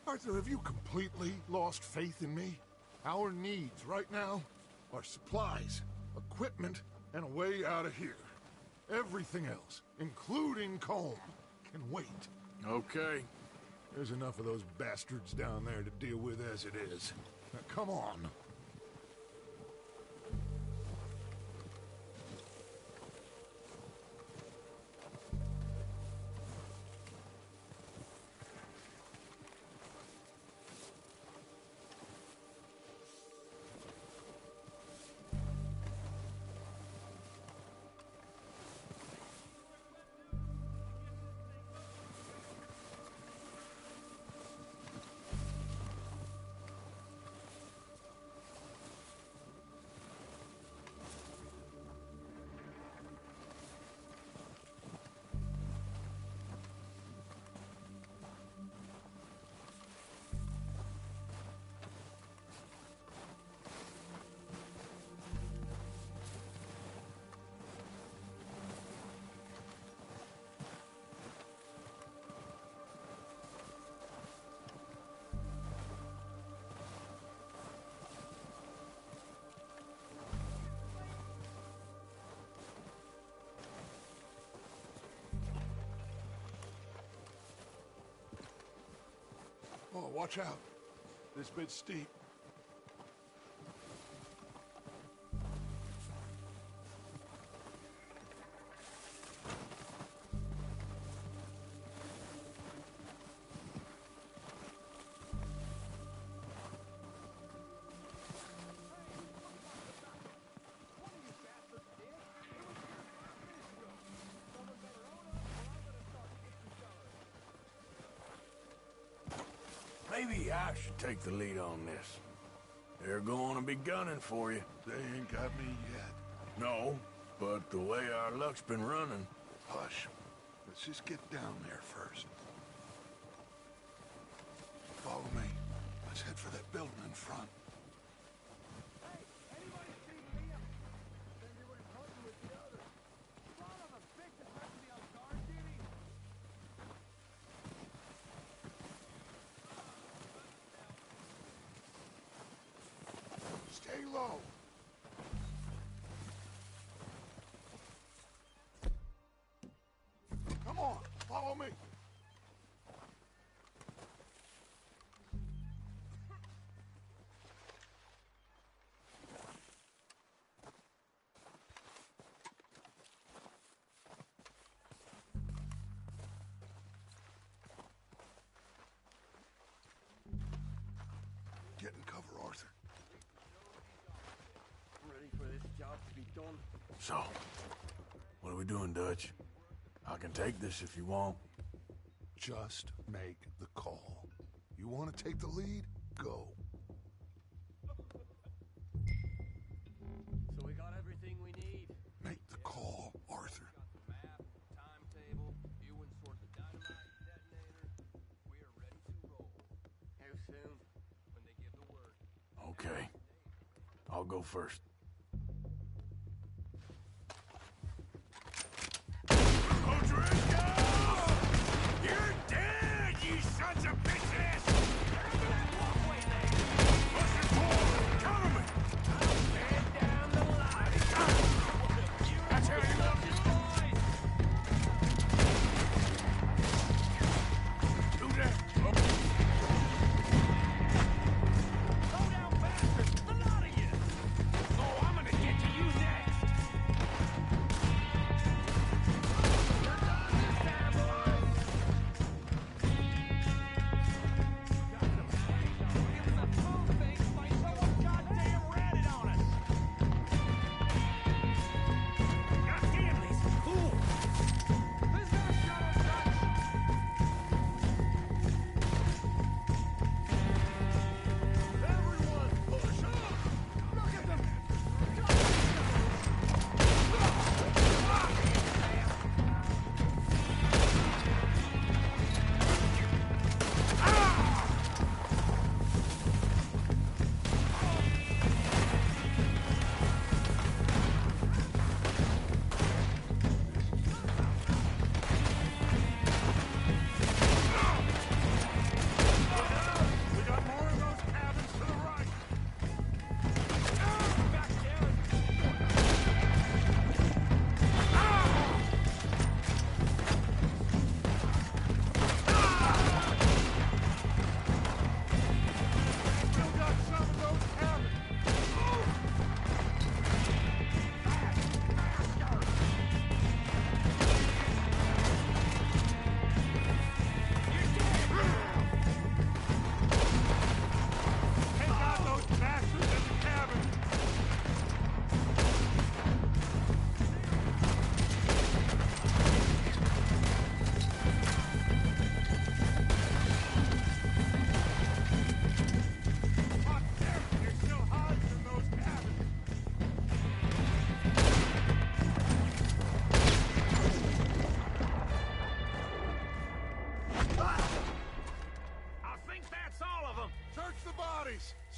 Arthur, have you completely lost faith in me? Our needs right now are supplies, equipment, and a way out of here. Everything else, including Colm, can wait. Okay. There's enough of those bastards down there to deal with as it is. Now, come on. Oh, watch out. This bit's steep. Maybe I should take the lead on this. They're going to be gunning for you. They ain't got me yet. No, but the way our luck's been running... Hush. Let's just get down there first. Follow me. Let's head for that building in front. Stay low. Come on, follow me. Get in cover, Arthur. Ready for this job to be done. So, what are we doing, Dutch? I can take this if you want. Just make the call. You want to take the lead? Go. So we got everything we need. Make the call, Arthur. Got the map, timetable, you and sort the dynamite detonator. We are ready to roll. How soon? When they give the word. Okay. I'll go first. You're dead, you sons of bitches! Buster forward! Cover me! Stand down the line! That's how you love your boys! Do that! Slow down faster! The lot of you! Oh, I'm gonna get to you next! You're done this time, boys!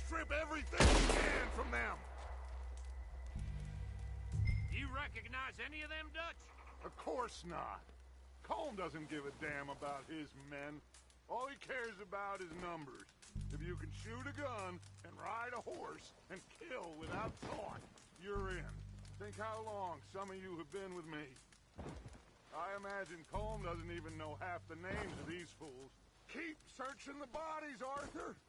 Strip everything we can from them. You recognize any of them, Dutch? Of course not. Colm doesn't give a damn about his men. All he cares about is numbers. If you can shoot a gun and ride a horse and kill without thought, you're in. Think how long some of you have been with me. I imagine Colm doesn't even know half the names of these fools. Keep searching the bodies, Arthur.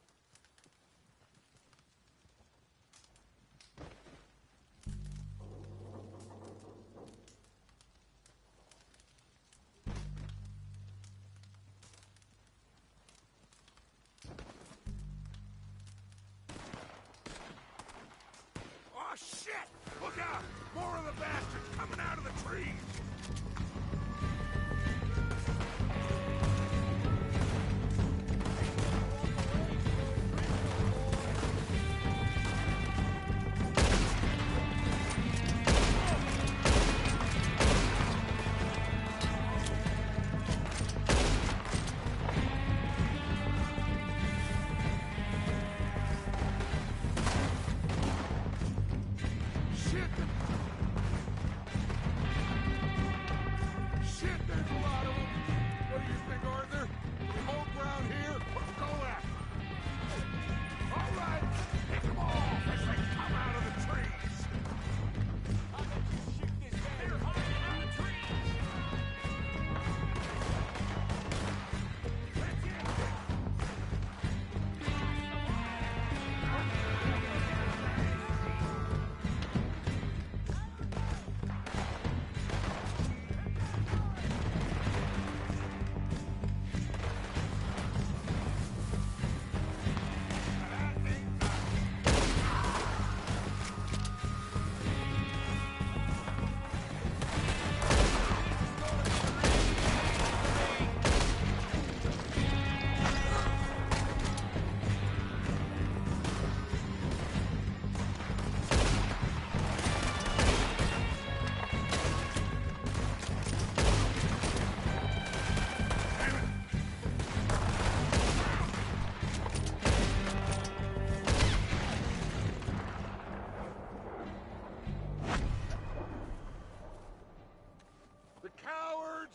more of the bastards coming out of the trees!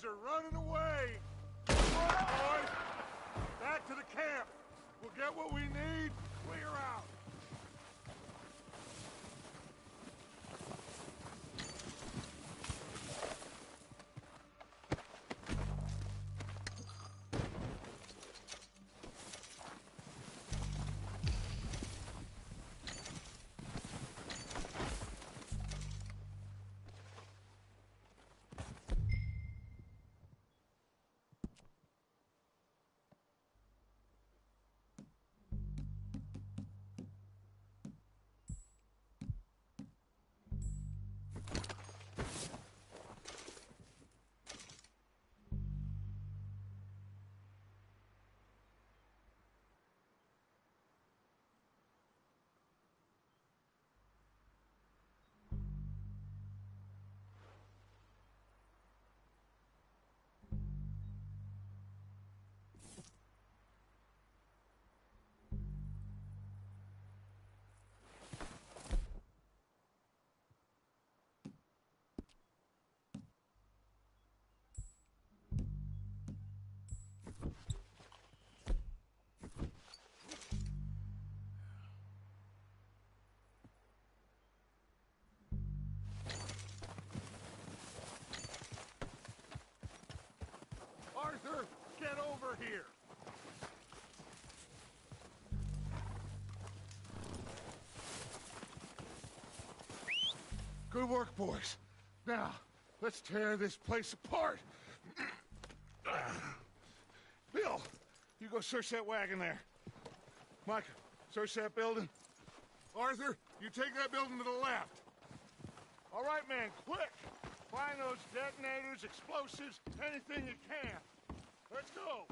Are running away! Boys, back to the camp. We'll get what we need. Clear out. Arthur, get over here! Good work, boys. Now, let's tear this place apart. Bill, you go search that wagon there. Mike, search that building. Arthur, you take that building to the left. All right, man, quick! Find those detonators, explosives, anything you can. Let's go!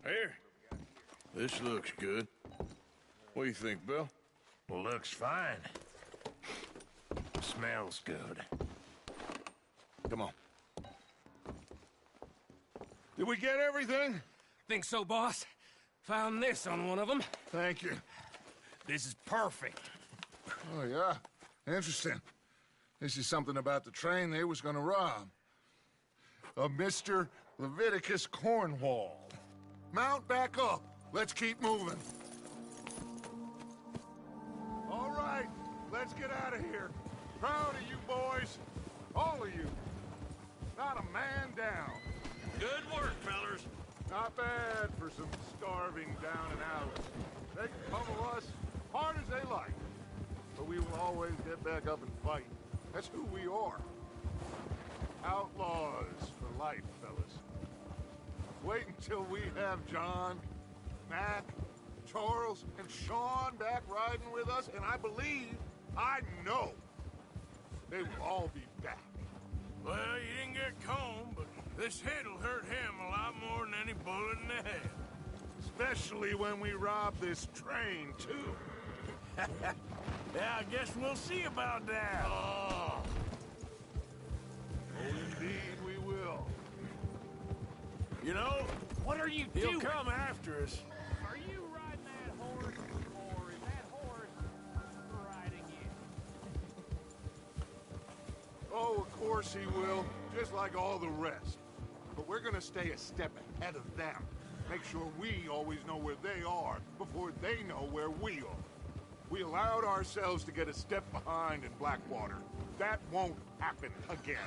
Here. This looks good. What do you think, Bill? Looks fine. Smells good. Come on. Did we get everything? Think so, boss. Found this on one of them. Thank you. This is perfect. Oh, yeah? Interesting. This is something about the train they was gonna rob. A Mr. Leviticus Cornwall. Mount back up. Let's keep moving. All right, let's get out of here. Proud of you boys. All of you. Not a man down. Good work, fellers. Not bad for some starving down and outers. They can pummel us hard as they like. But we will always get back up and fight. That's who we are. outlaws for life, fellas. Wait until we have John, Mac, Charles, and Sean back riding with us, and I know, they will all be back. Well, you didn't get Combe, but this hit'll hurt him a lot more than any bullet in the head. Especially when we rob this train, too. Yeah, I guess we'll see about that. Oh, indeed we will. You know, What are you he'll doing? come after us. Are you riding that horse, or is that horse riding you? Oh, of course he will, just like all the rest. But we're gonna stay a step ahead of them. Make sure we always know where they are before they know where we are. We allowed ourselves to get a step behind in Blackwater. That won't happen again.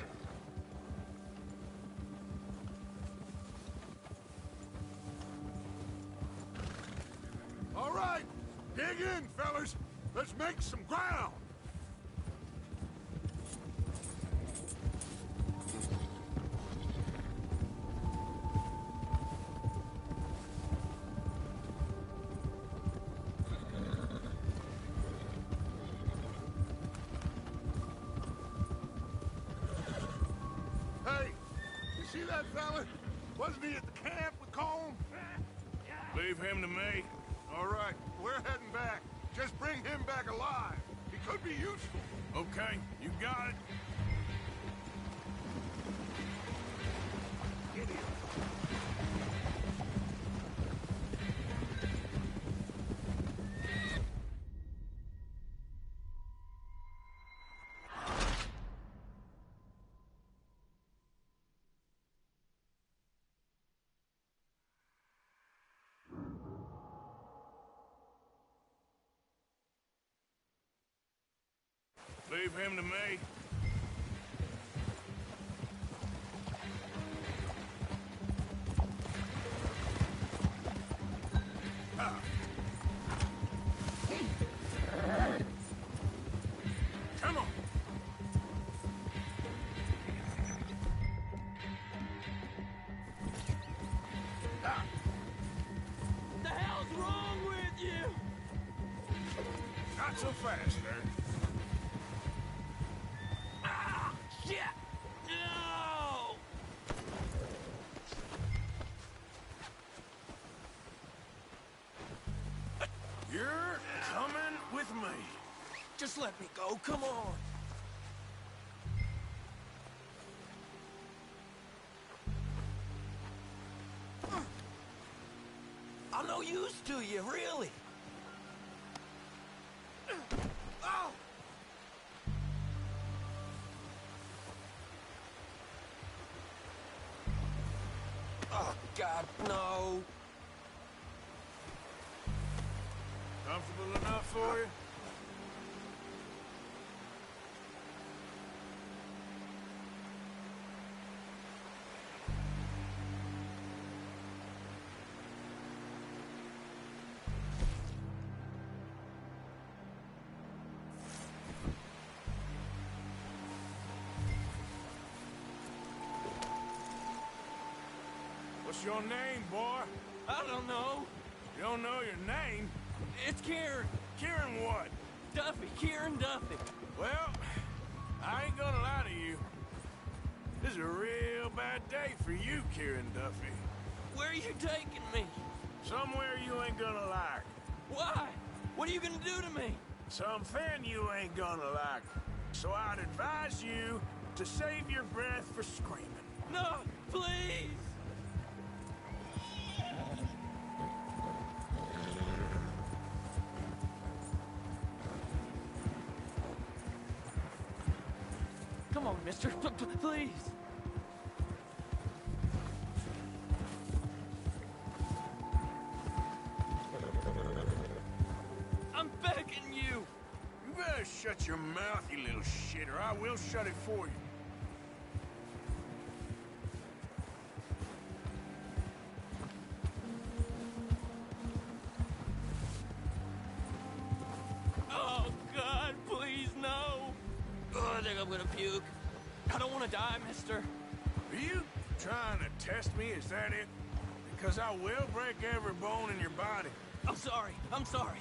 All right, dig in, fellas. Let's make some ground. Hey, you see that fella? Wasn't he at the camp with Combe? Leave him to me. All right, we're heading back. Just bring him back alive. He could be useful. Okay, you got it. Idiot. Leave him to me. Ah. Come on. Ah. What the hell's wrong with you? Not so fast, there. Shit! No! You're coming with me. Just let me go, come on. I'm no use to you, really. Oh! Oh, God, no. Comfortable enough for you? What's your name, boy? I don't know. You don't know your name? It's Kieran. Kieran what? Duffy. Kieran Duffy. Well, I ain't gonna lie to you. This is a real bad day for you, Kieran Duffy. Where are you taking me? Somewhere you ain't gonna like. Why? What are you gonna do to me? Something you ain't gonna like. So I'd advise you to save your breath for screaming. No, please. Come on, mister. Please. I'm begging you. You better shut your mouth, you little shit, or I will shut it for you. Oh, God, please, no. Oh, I think I'm gonna puke. I don't want to die, mister. Are you trying to test me? Is that it? Because I will break every bone in your body. I'm sorry. I'm sorry.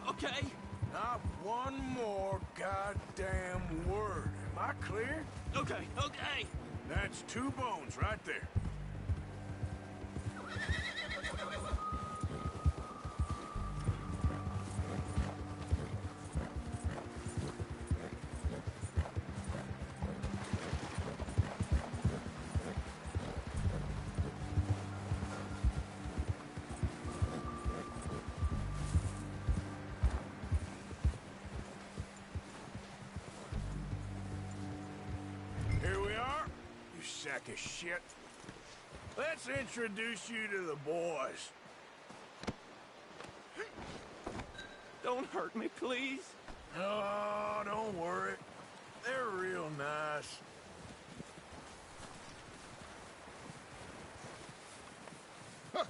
Okay? Not one more goddamn word. Am I clear? Okay, okay. That's 2 bones right there. Here we are, you sack of shit. Let's introduce you to the boys. Don't hurt me, please. Oh, don't worry. They're real nice. Huh.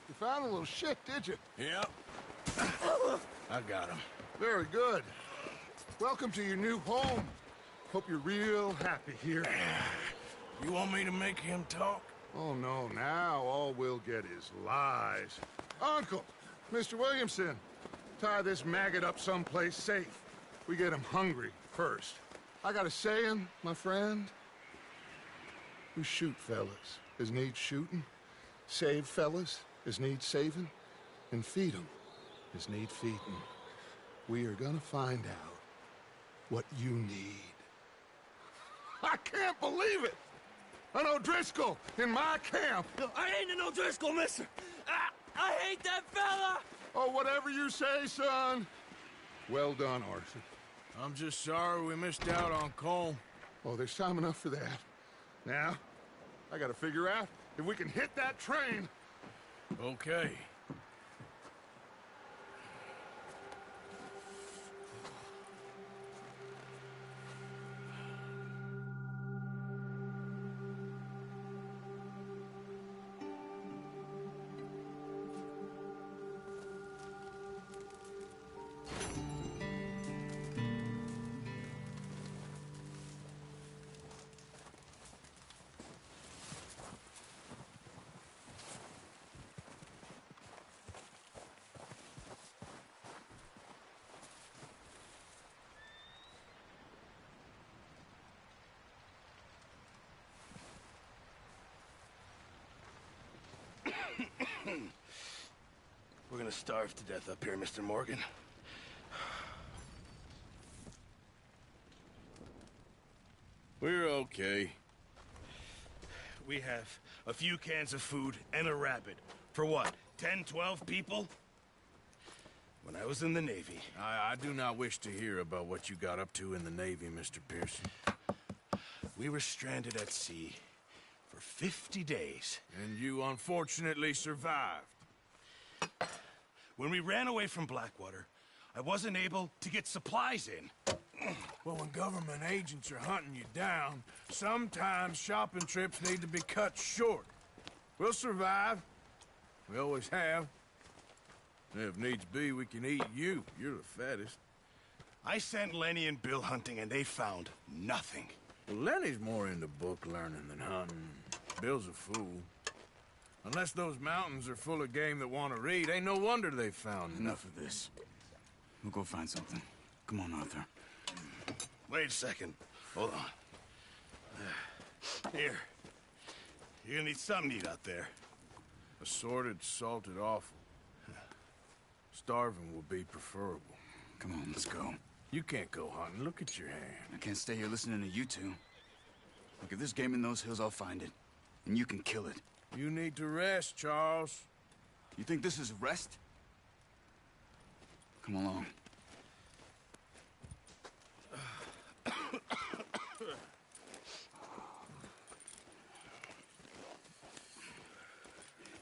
You found a little shit, did you? Yep. I got him. Very good. Welcome to your new home. Hope you're real happy here. You want me to make him talk? Oh, no, now all we'll get is lies. Uncle, Mr. Williamson, tie this maggot up someplace safe. We get him hungry first. I got a saying, my friend. We shoot fellas as need shooting, save fellas as need saving, and feed 'em as need feeding. We are gonna find out what you need. I can't believe it! An O'Driscoll in my camp! I ain't an O'Driscoll, mister! I hate that fella! Oh, whatever you say, son. Well done, Arthur. I'm just sorry we missed out on Colm. Oh, there's time enough for that. Now, I gotta figure out if we can hit that train. Okay. We're gonna starve to death up here, Mr. Morgan. We're okay. We have a few cans of food and a rabbit. For what, 10, 12 people? When I was in the Navy... I do not wish to hear about what you got up to in the Navy, Mr. Pearson. We were stranded at sea for 50 days. And you unfortunately survived. When we ran away from Blackwater, I wasn't able to get supplies in. Well, when government agents are hunting you down, sometimes shopping trips need to be cut short. We'll survive. We always have. If needs be, we can eat you. You're the fattest. I sent Lenny and Bill hunting, and they found nothing. Well, Lenny's more into book learning than hunting. Bill's a fool. Unless those mountains are full of game that want to read, ain't no wonder they found Enough of this. We'll go find something. Come on, Arthur. Wait a second. Hold on. Here. You're gonna need something to eat out there. Assorted, salted offal. Starving will be preferable. Come on, let's go. You can't go hunting. Look at your hand. I can't stay here listening to you two. Look, if there's game in those hills, I'll find it. And you can kill it. You need to rest, Charles. You think this is rest? Come along.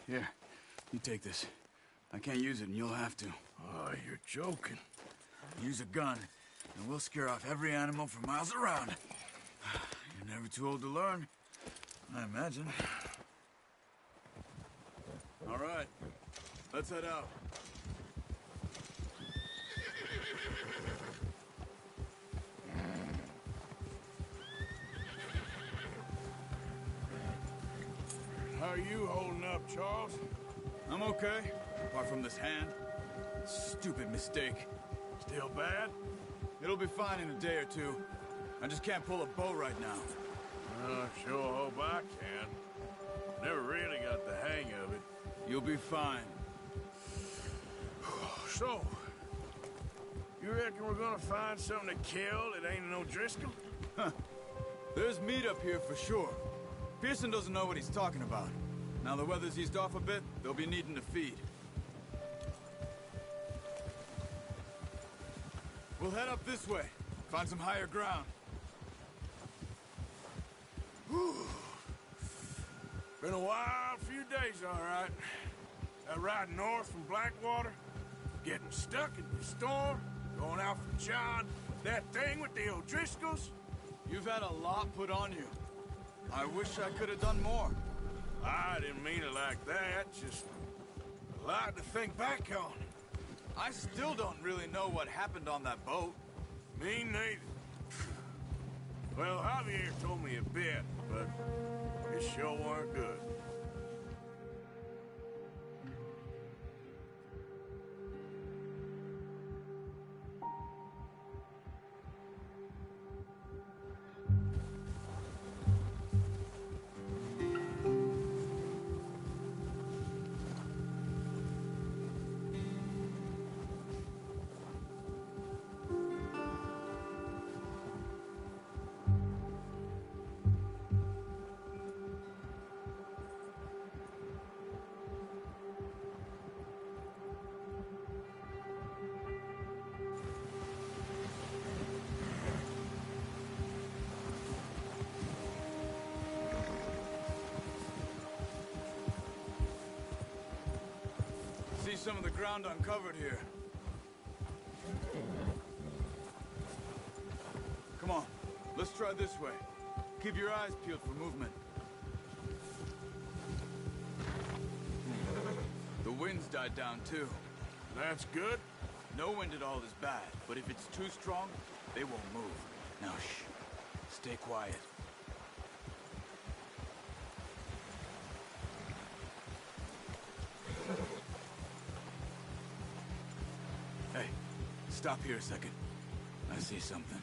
Here, you take this. I can't use it, and you'll have to. Oh, you're joking. Use a gun, and we'll scare off every animal for miles around. You're never too old to learn, I imagine. All right, let's head out. Charles? I'm okay, apart from this hand. Stupid mistake. Still bad? It'll be fine in a day or two. I just can't pull a bow right now. Sure hope I can. Never really got the hang of it. You'll be fine. So, you reckon we're gonna find something to kill that ain't no Driscoll? Huh. There's meat up here for sure. Pearson doesn't know what he's talking about. Now the weather's eased off a bit, they'll be needing to feed. We'll head up this way. Find some higher ground. Whew. Been a wild few days, all right. That ride north from Blackwater, getting stuck in the storm, going out from John, that thing with the O'Driscolls. You've had a lot put on you. I wish I could have done more. I didn't mean it like that, just a lot to think back on. I still don't really know what happened on that boat. Me neither. Well, Javier told me a bit, but it sure weren't good. See some of the ground uncovered here. Come on, let's try this way. Keep your eyes peeled for movement. The wind's died down too. That's good. No wind at all is bad, but if it's too strong, they won't move. Now shh, stay quiet. Hey, stop here a second. I see something.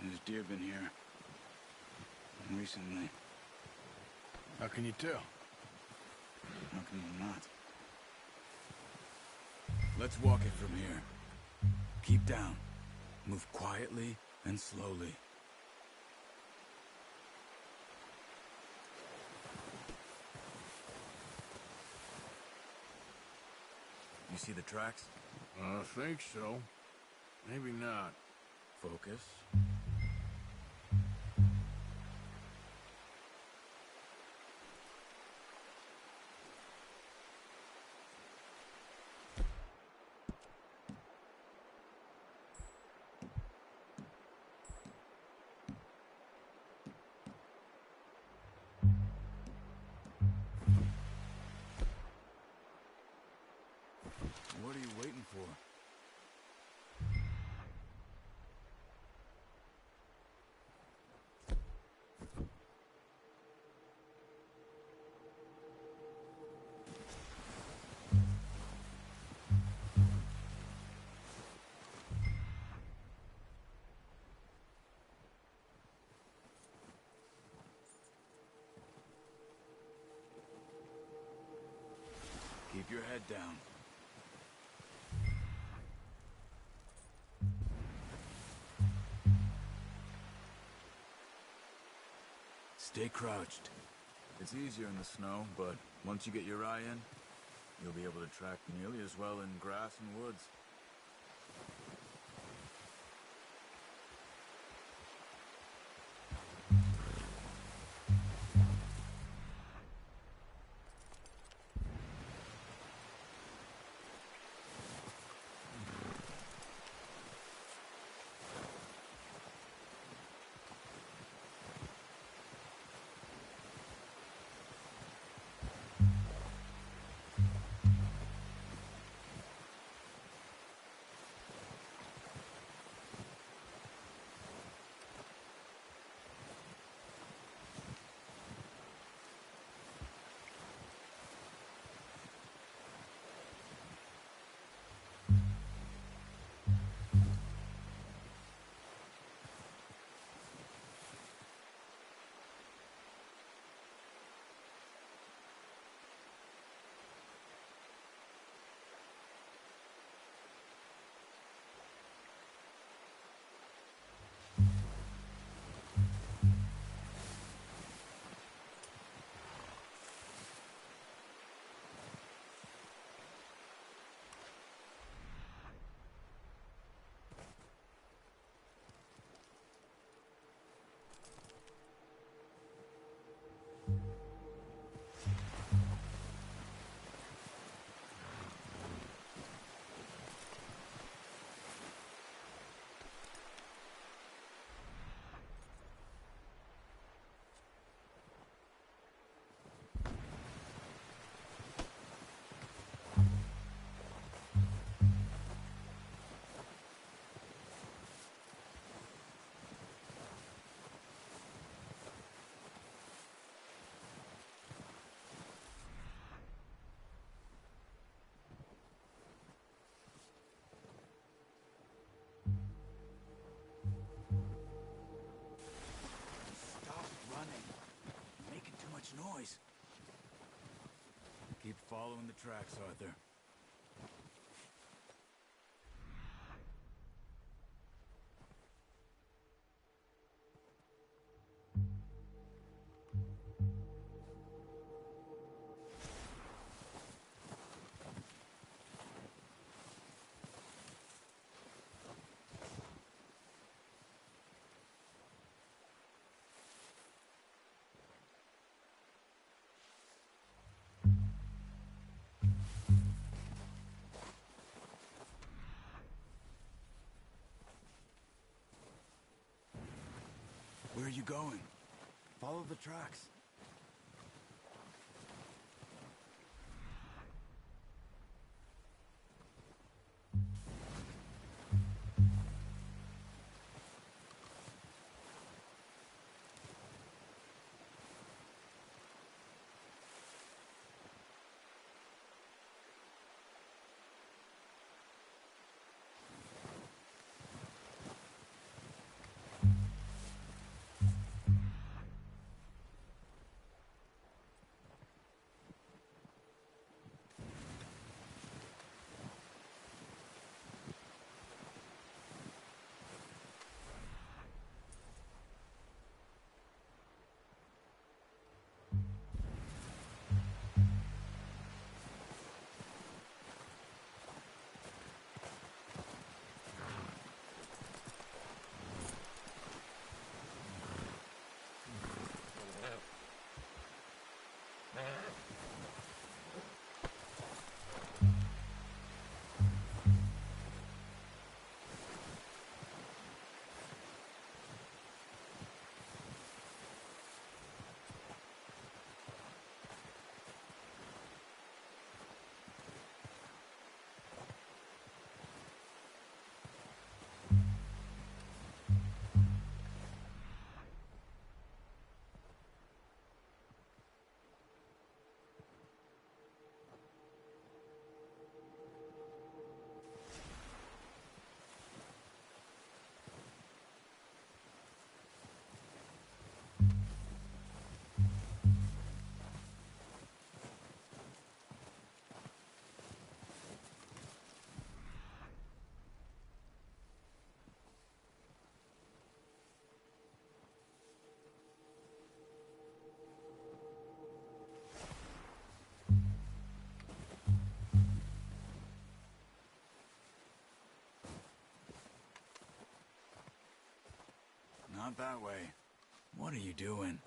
There's deer been here. Recently. How can you tell? How can you not? Let's walk it from here. Keep down. Move quietly and slowly. You see the tracks? I think so. Maybe not. Focus. What are you waiting for? Keep your head down. Stay crouched. It's easier in the snow, but once you get your eye in, you'll be able to track nearly as well in grass and woods. following the tracks, Arthur. Where are you going? Follow the tracks. Not that way. What are you doing?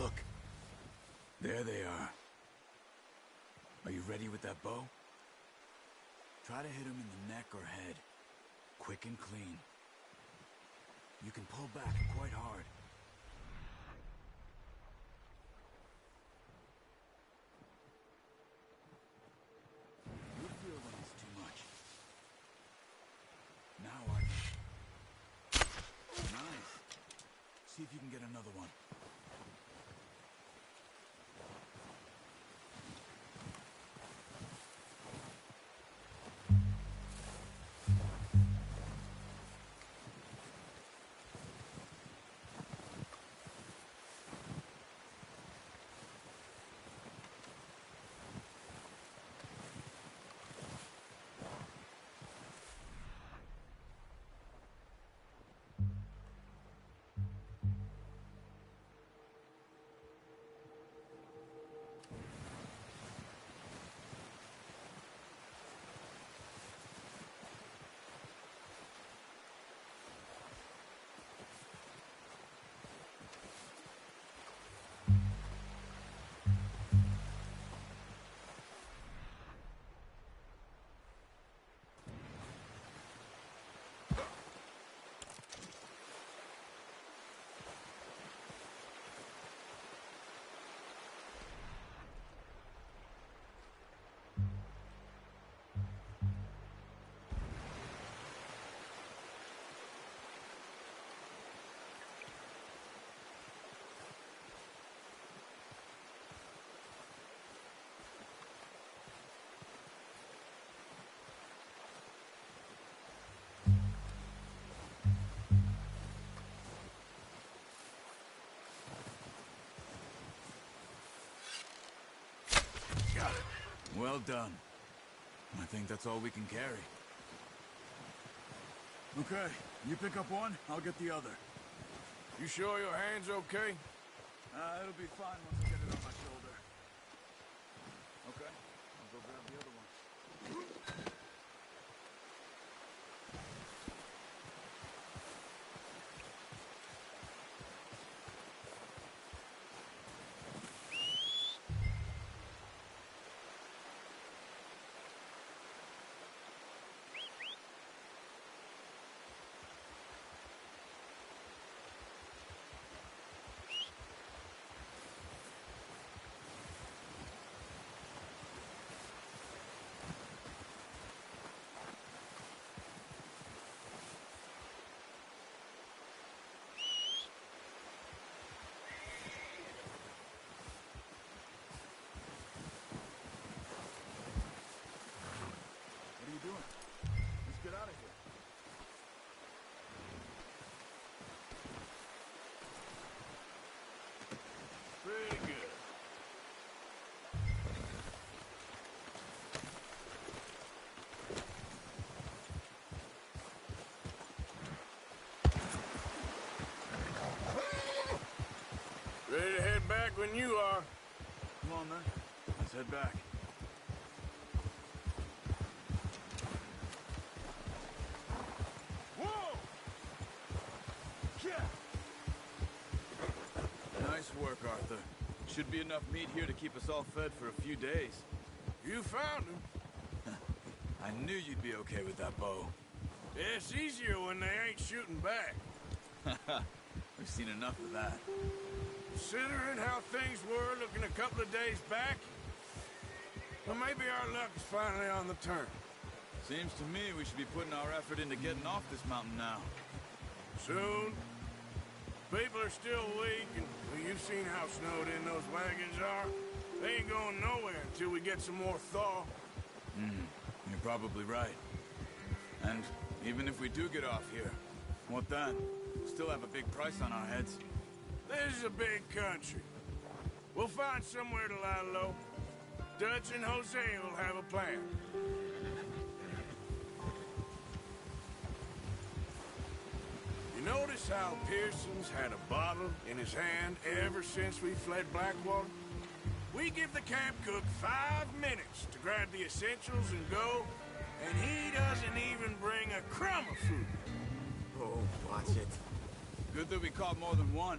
Look. There they are. Are you ready with that bow? Try to hit him in the neck or head. Quick and clean. You can pull back quite hard. You feel when it's too much. Now I can... Nice. See if you can get another one. Well done. I think that's all we can carry. Okay, you pick up one, I'll get the other. You sure your hand's okay? It'll be fine once I get it on my shoulder. Okay, I'll go grab the other one. Let's get out of here. Pretty good. Ready to head back when you are. Come on, then. Let's head back. Nice work, Arthur. Should be enough meat here to keep us all fed for a few days. You found him. I knew you'd be okay with that bow. Yeah, it's easier when they ain't shooting back. We've seen enough of that. Considering how things were looking a couple of days back, well, maybe our luck is finally on the turn. Seems to me we should be putting our effort into getting off this mountain now. Soon. People are still weak, and well, you've seen how snowed in those wagons are. They ain't going nowhere until we get some more thaw. You're probably right. And even if we do get off here, what then? We'll still have a big price on our heads. This is a big country. We'll find somewhere to lie low. Dutch and Jose will have a plan. You notice how Pearson's had a bottle in his hand ever since we fled Blackwater? We give the camp cook 5 minutes to grab the essentials and go, and he doesn't even bring a crumb of food. Oh, watch it. Good that we caught more than one.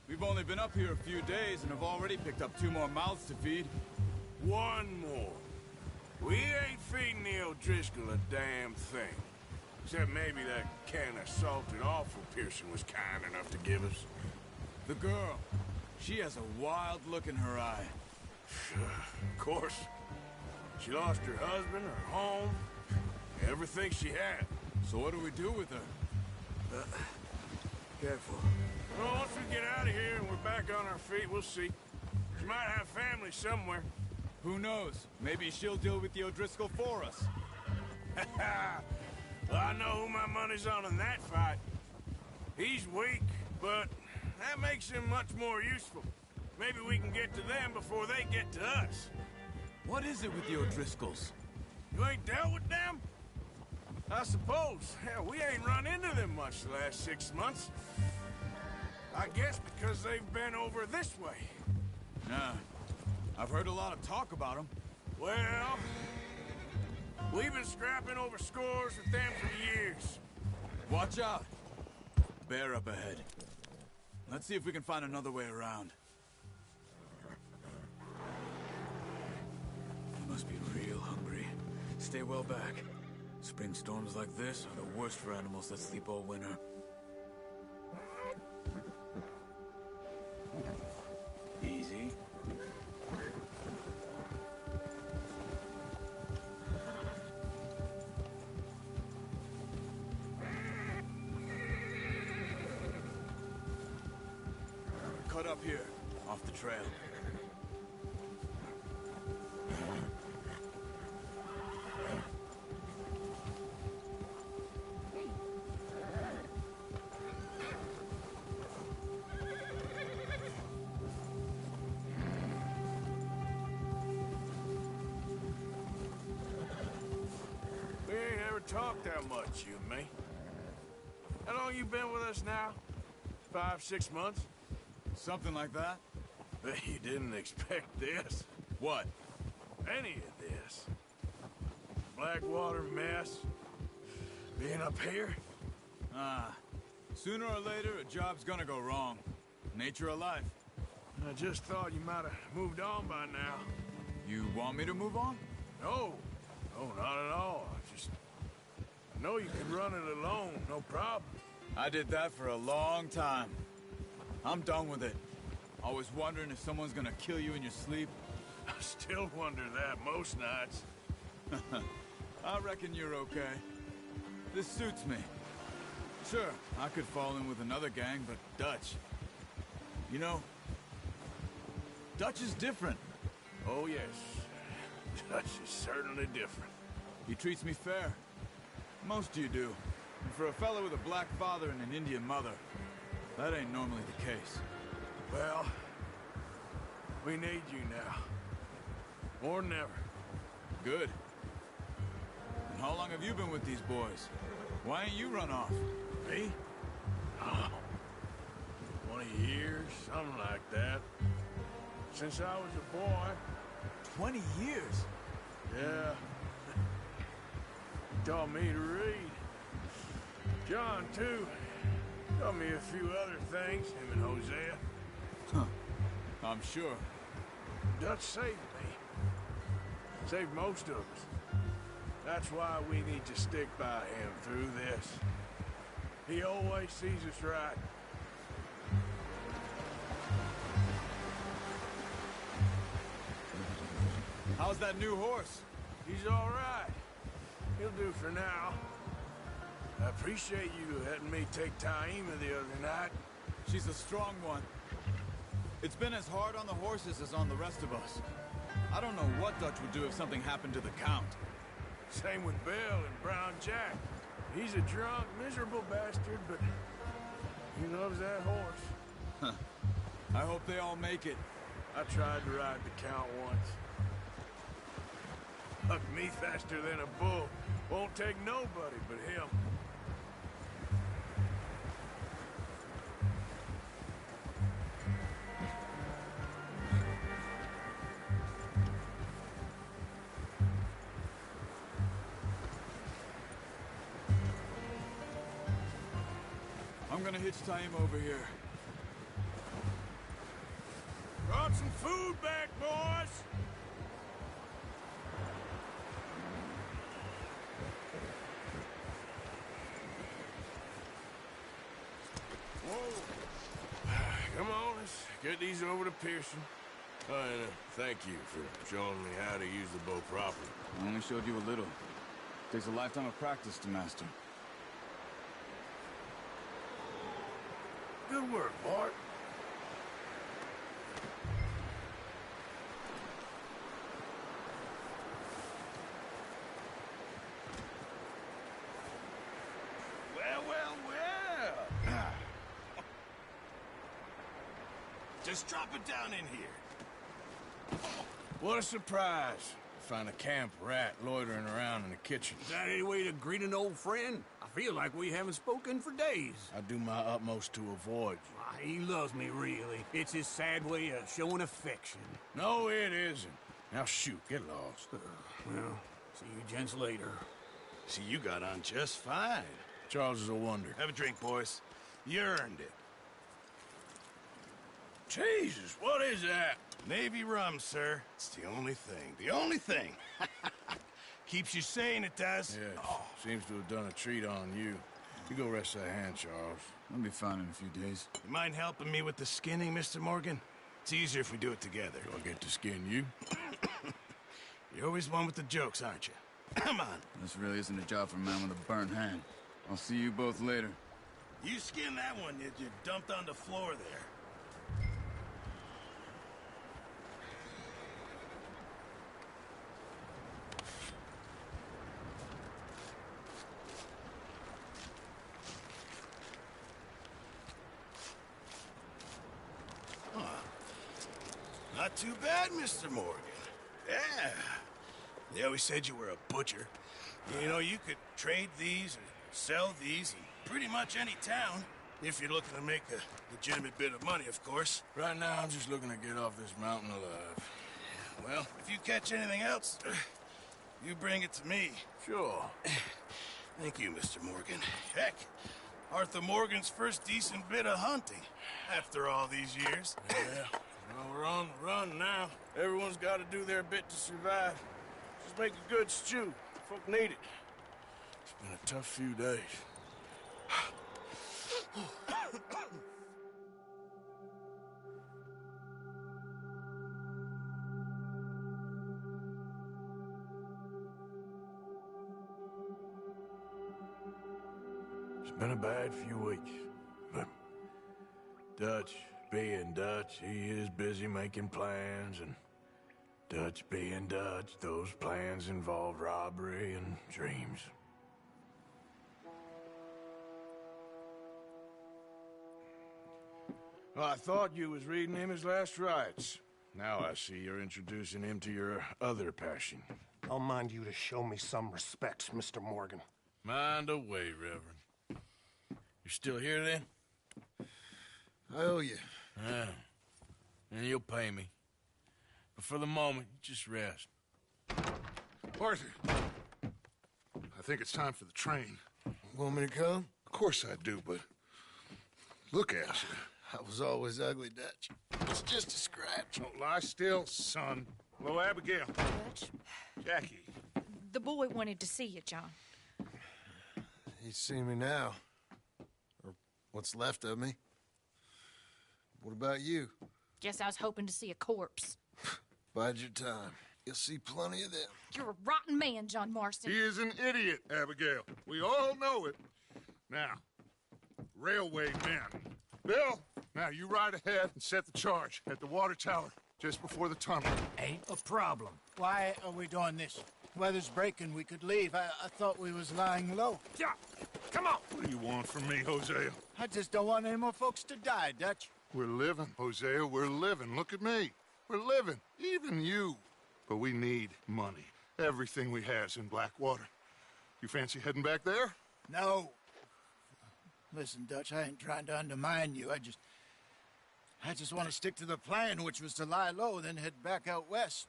We've only been up here a few days and have already picked up 2 more mouths to feed. One more. We ain't feeding the O'Driscoll a damn thing. Except maybe that can of salted offal Pearson was kind enough to give us. The girl. She has a wild look in her eye. Of course. She lost her husband, her home, everything she had. So what do we do with her? Careful. Well, once we get out of here and we're back on our feet, we'll see. She might have family somewhere. Who knows? Maybe she'll deal with the O'Driscoll for us. Well, I know who my money's on in that fight. He's weak, but that makes him much more useful. Maybe we can get to them before they get to us. What is it with the O'Driscolls? You ain't dealt with them? I suppose. Hell, we ain't run into them much the last 6 months. I guess because they've been over this way. Nah. I've heard a lot of talk about them. Well, we've been scrapping over scores with them for years. Watch out. Bear up ahead. Let's see if we can find another way around. You must be real hungry. Stay well back. Spring storms like this are the worst for animals that sleep all winter. Easy. Cut up here, off the trail. We ain't ever talked that much, you and me. How long you been with us now? 5, 6 months? Something like that? Bet you didn't expect this. What? Any of this. Blackwater mess. Being up here. Sooner or later, a job's gonna go wrong. Nature of life. I just thought you might have moved on by now. You want me to move on? No. No, not at all. I know you can run it alone, no problem. I did that for a long time. I'm done with it. Always wondering if someone's gonna kill you in your sleep. I still wonder that most nights. I reckon you're okay. This suits me. Sure, I could fall in with another gang, but Dutch... You know, Dutch is different. Oh, yes. Dutch is certainly different. He treats me fair. Most of you do. And for a fellow with a black father and an Indian mother, that ain't normally the case. Well, we need you now. More than ever. Good. And how long have you been with these boys? Why ain't you run off? Me? Oh, 20 years, something like that. Since I was a boy. 20 years? Yeah. He taught me to read. John, too. Taught me a few other things, him and Hosea. Huh. I'm sure. Dutch saved me. Saved most of us. That's why we need to stick by him through this. He always sees us right. How's that new horse? He's all right. He'll do for now. I appreciate you letting me take Taima the other night. She's a strong one. It's been as hard on the horses as on the rest of us. I don't know what Dutch would do if something happened to the Count. Same with Bill and Brown Jack. He's a drunk, miserable bastard, but he loves that horse. Huh. I hope they all make it. I tried to ride the Count once. Hucked me faster than a bull. Won't take nobody but him. I'm gonna hitch Taima over here. some food back, boys! Whoa. Come on, let's get these over to Pearson. Oh, and thank you for showing me how to use the bow properly. I only showed you a little. Takes a lifetime of practice to master. Good work, Bart. Well, well, well. Just drop it down in here. What a surprise. Find a camp rat loitering around in the kitchen. Is that any way to greet an old friend? I feel like we haven't spoken for days. I do my utmost to avoid you. He loves me, really. It's his sad way of showing affection. No, it isn't. Now shoot, get lost. Well, see you gents later. See, you got on just fine. Charles is a wonder. Have a drink, boys. You earned it. Jesus, what is that? Navy rum, sir. It's the only thing. The only thing. Keeps you sane, it does. Yeah, seems to have done a treat on you. You go rest that hand, Charles. I'll be fine in a few days. You mind helping me with the skinning, Mr. Morgan? It's easier if we do it together. Do I get to skin you? You're always one with the jokes, aren't you? Come on. This really isn't a job for a man with a burnt hand. I'll see you both later. You skin that one that you dumped on the floor there. Not too bad, Mr. Morgan. Yeah. They always said you were a butcher. You know, you could trade these or sell these in pretty much any town, if you're looking to make a legitimate bit of money, of course. Right now, I'm just looking to get off this mountain alive. Well, if you catch anything else, you bring it to me. Sure. Thank you, Mr. Morgan. Heck, Arthur Morgan's first decent bit of hunting after all these years. Yeah. Well, we're on the run now. Everyone's got to do their bit to survive. Just make a good stew. Folk need it. It's been a tough few days. It's been a bad few weeks, but Dutch being Dutch, he is busy making plans, and Dutch being Dutch, those plans involve robbery and dreams. Well, I thought you was reading him his last rites. Now I see you're introducing him to your other passion. I'll mind you to show me some respect, Mr. Morgan. Mind away, Reverend. You're still here, then? I owe you. Yeah. And you'll pay me. But for the moment, just rest. Arthur, I think it's time for the train. Want me to come? Of course I do, but look at you. I was always ugly, Dutch. It's just a scratch. Don't lie still, son. Hello, Abigail. Dutch, Jackie. the boy wanted to see you, John. He's seen me now. Or what's left of me. What about you? Guess I was hoping to see a corpse. Bide your time. You'll see plenty of them. You're a rotten man, John Marston. He is an idiot, Abigail. We all know it. Now, railway men. Bill, now you ride ahead and set the charge at the water tower just before the tunnel. Ain't a problem. Why are we doing this? Weather's breaking. We could leave. I thought we was lying low. Yeah, come on. What do you want from me, Hosea? I just don't want any more folks to die, Dutch. We're living, Hosea. We're living. Look at me. We're living. Even you. But we need money. Everything we has in Blackwater. You fancy heading back there? No. Listen, Dutch, I ain't trying to undermine you. I just want to stick to the plan, which was to lie low, then head back out west.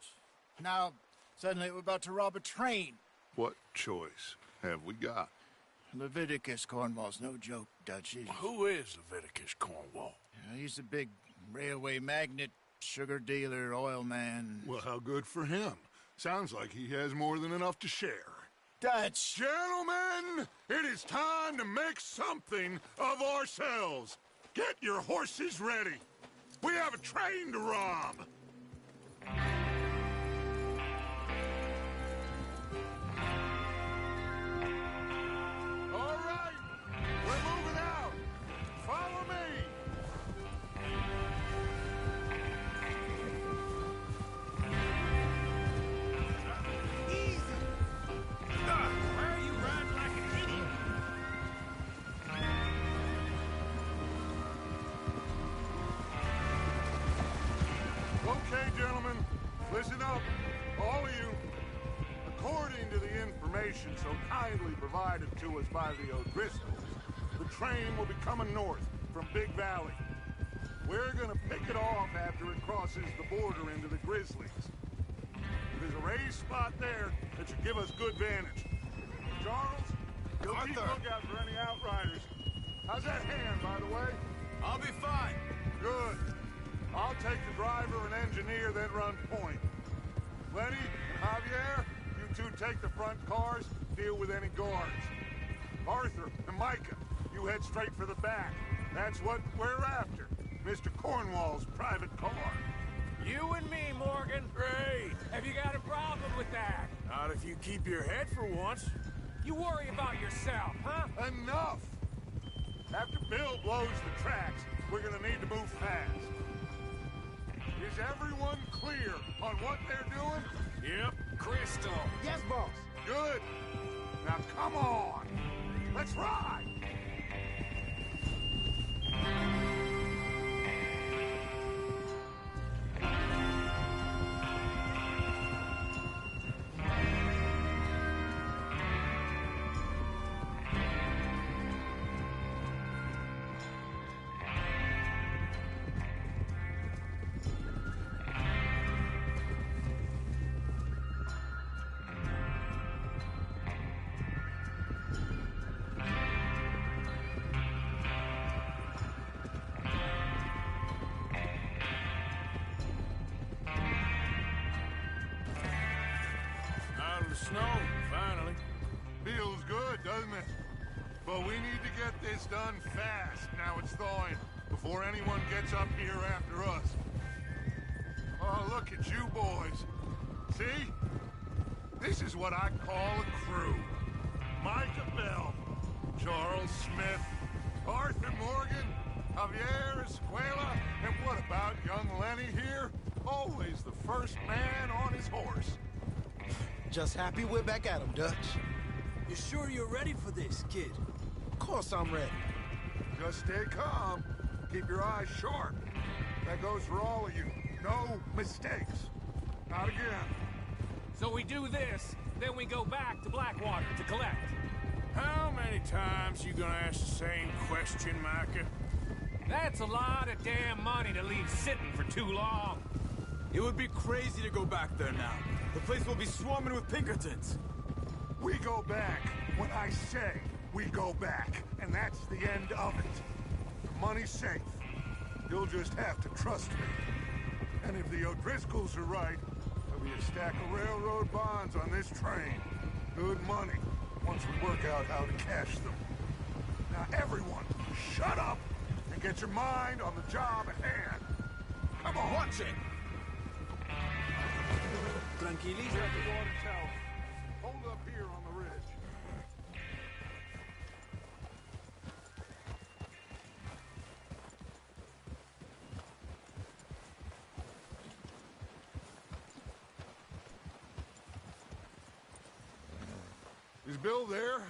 Now, suddenly we're about to rob a train. What choice have we got? Leviticus Cornwall's no joke, Dutch. Who is Leviticus Cornwall? He's a big railway magnate. sugar dealer, oil man. Well, how good for him. Sounds like he has more than enough to share. Dutch! Gentlemen, it is time to make something of ourselves. Get your horses ready. We have a train to rob. All right, we're moving out. Follow me. Easy. Why are you riding like an idiot? Okay, gentlemen, listen up, all of you. According to the information so kindly provided to us by the O'Driscolls, the train will be coming north from Big Valley. We're gonna pick it off after it crosses the border into the Grizzlies. There's a raised spot there that should give us good vantage. Charles, you'll keep lookout for any outriders. How's that hand, by the way? I'll be fine. Good. I'll take the driver and engineer, then run point. Lenny and Javier, you two take the front cars, deal with any guards. Arthur and Micah, you head straight for the back. That's what we're after. Mr. Cornwall's private car. You and me, Morgan. Great. Have you got a problem with that? Not if you keep your head for once. You worry about yourself, huh? Enough! After Bill blows the tracks, we're gonna need to move fast. Is everyone clear on what they're doing? Yep. Crystal. Yes, boss. Good. Now come on. Let's ride. Out of the snow, finally. Feels good, doesn't it? But we need to get this done fast, now it's thawing, before anyone gets up here after us. Oh, look at you boys. See? This is what I call a crew. Micah Bell, Charles Smith, Arthur Morgan, Javier Escuela, and what about young Lenny here? Always the first man on his horse. Just happy we're back at him, Dutch. You sure you're ready for this, kid? Of course I'm ready. Just stay calm. Keep your eyes sharp. That goes for all of you. No mistakes. Not again. So we do this, then we go back to Blackwater to collect. How many times you gonna ask the same question, Micah? That's a lot of damn money to leave sitting for too long. It would be crazy to go back there now. The place will be swarming with Pinkertons. We go back when I say we go back, and that's the end of it. The money's safe. You'll just have to trust me. And if the O'Driscolls are right, there'll be a stack of railroad bonds on this train. Good money, once we work out how to cash them. Now everyone, shut up and get your mind on the job at hand. Come on. Watch it. Tranquiliza. Check the water tower. Hold up here on the ridge. Is Bill there?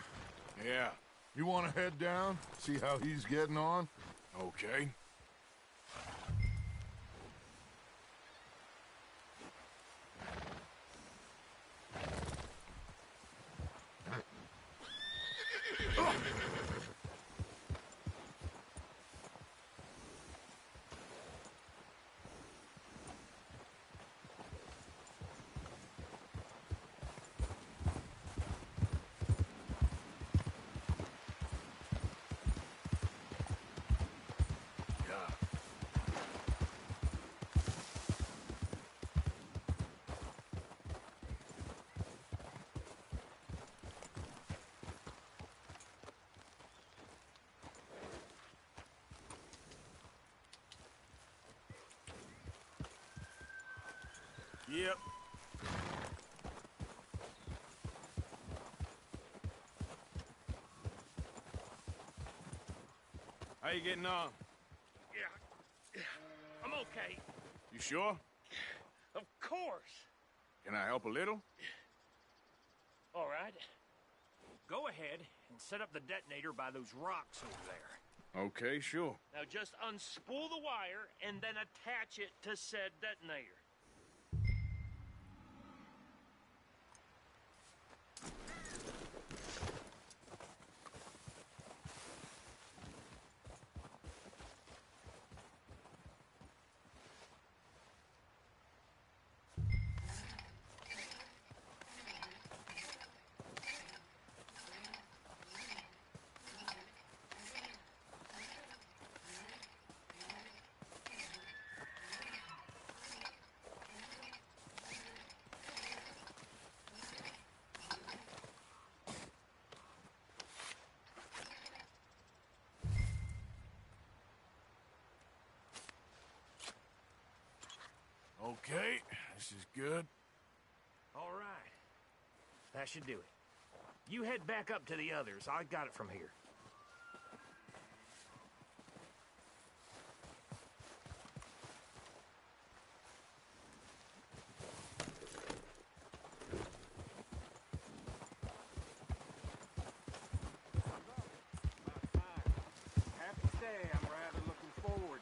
Yeah. You want to head down, see how he's getting on? Okay. Yep. How you getting on? Yeah, I'm okay. You sure? Of course. Can I help a little? All right. Go ahead and set up the detonator by those rocks over there. Okay, sure. Now just unspool the wire and then attach it to said detonator. Okay, this is good. All right. That should do it. You head back up to the others. I got it from here. Happy day. I'm rather looking forward.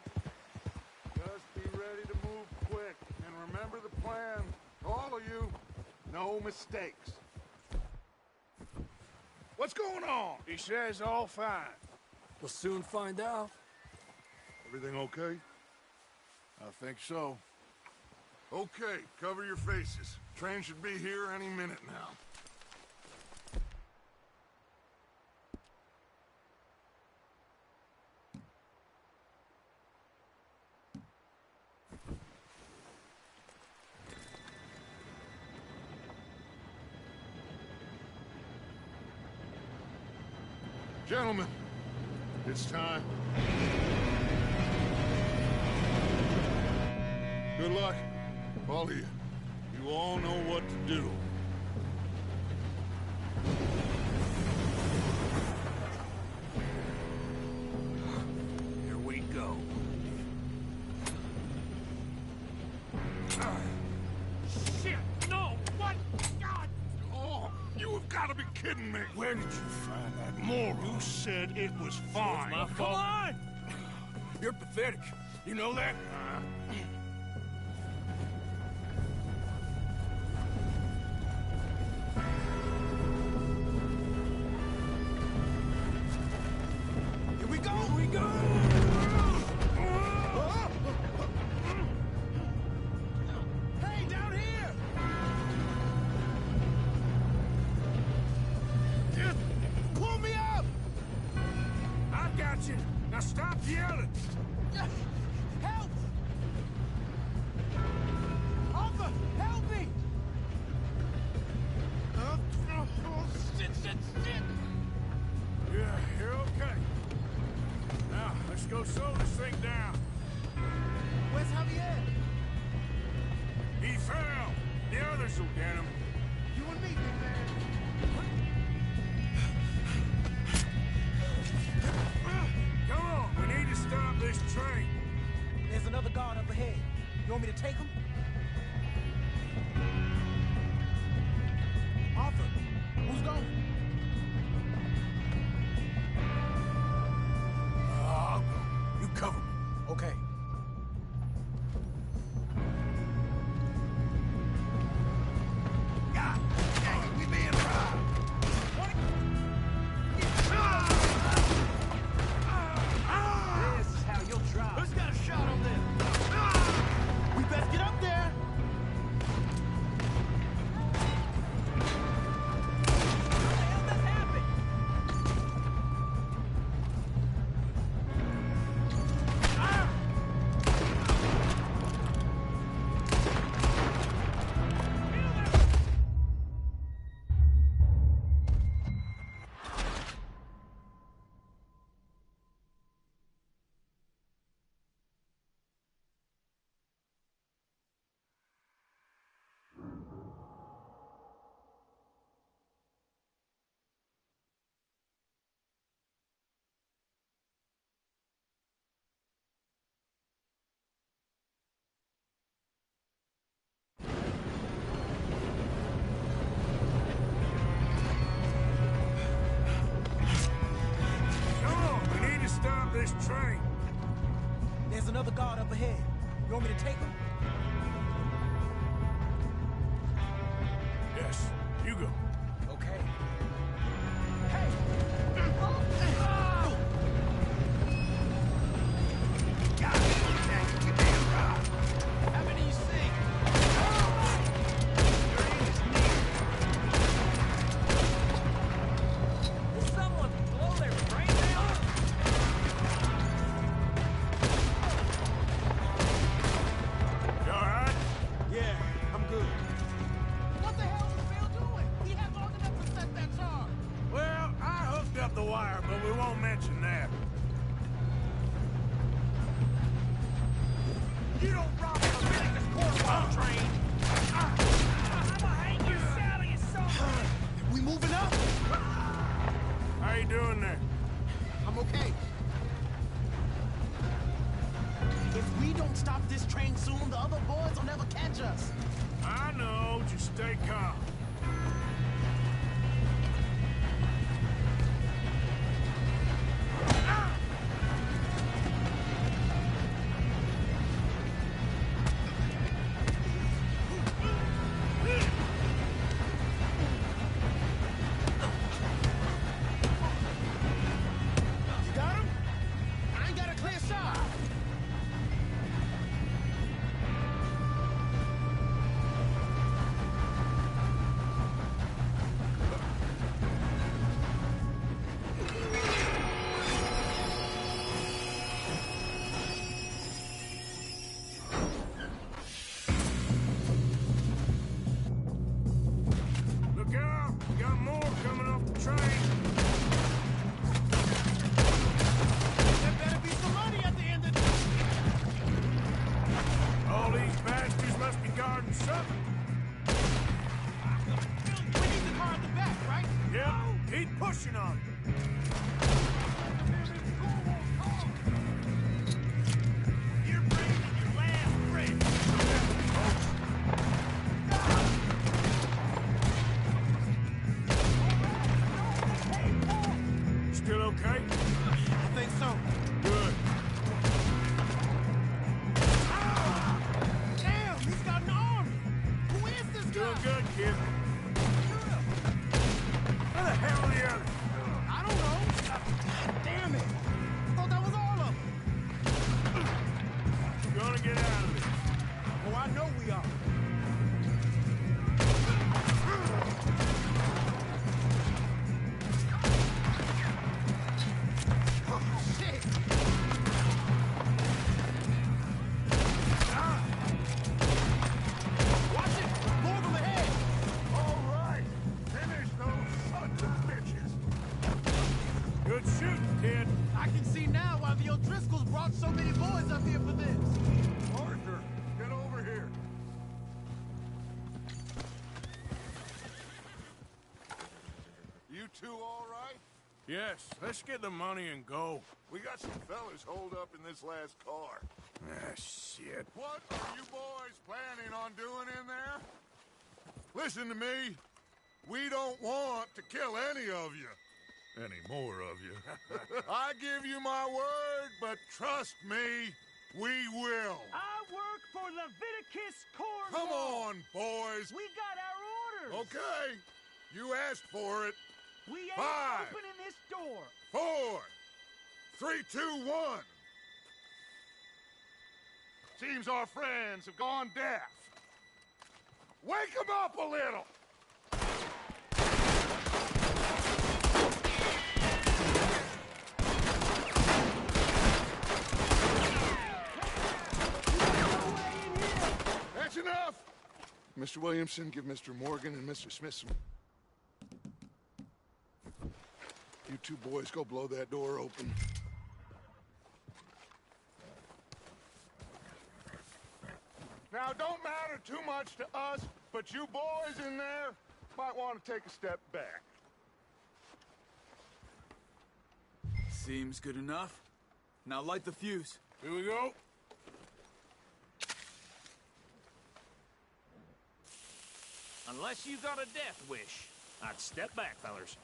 Just be ready to move quick. And remember the plan. All of you. No mistakes. What's going on? He says all fine. We'll soon find out. Everything okay? I think so. Okay, cover your faces. Train should be here any minute now. Gentlemen, it's time. Good luck, all of you. You all know what to do. Here we go. Shit! No! What? God! Oh, you have got to be kidding me. Where did you find that moron? You said it was fine. My fault. Come on! You're pathetic. You know that? Here we go! Here we go! Hey, down here! Pull me up! I got you. Now stop yelling. Help! Arthur, help me! Shit, shit, shit! Yeah, you're okay. Now, let's go slow this thing down. Where's Javier? He fell. The others will get him. You and me, big man. Come on, we need to stop this train. There's another guard up ahead. You want me to take him? Arthur, who's going? I'll go. You cover me. Okay. God dang it, we being robbed. This is how you'll drive. Who's got a shot on them? We best get up there! want me to take them? Yes, you go. Okay. How many you see? Will someone blow their brains out? You alright? Yeah, I'm good. What the hell was Bill doing? He had long enough to set that charge. Well, I hooked up the wire, but we won't mention that. You don't rob a Leviticus cornball train. I'ma hang you, Sally, you son of a- We moving up? How you doing there? I'm okay. If we don't stop this train soon, the other boys will never catch us. I know, just stay calm. You got him? I ain't got a clear shot. Look out! We got more coming off the train. There better be some money at the end of this. All these bastards must be guarding something. We need the car at the back, right? Yep, keep pushing on it. You're breathing your last breath. Still okay? I think so. Good. Damn, he's got an army. Who is this Doing guy? good, kid. Where the hell are the others? I don't know. God damn it. I thought that was all of them. We're gonna get out of this. Oh, I know we are. Oh, shit. Watch it. More them ahead. All right. Finish those sons of bitches. Good shooting, kid. I can see now why the O'Driscolls brought so many boys up here for this. Arthur, get over here. You two all right? Yes, let's get the money and go. We got some fellas holed up in this last car. Ah, shit. What are you boys planning on doing in there? Listen to me. We don't want to kill any of you. Any more of you. I give you my word, but trust me, we will. I work for Leviticus Corps. Come on, boys. We got our orders. Okay. You asked for it. We ain't 5, opening this door. 4, 3, 2, 1. Seems our friends have gone deaf. Wake them up a little. That's enough. Mr. Williamson, give Mr. Morgan and Mr. Smith some... You two boys go blow that door open. Now, it don't matter too much to us, but you boys in there might want to take a step back. Seems good enough. Now light the fuse. Here we go. Unless you got a death wish, I'd step back, fellers.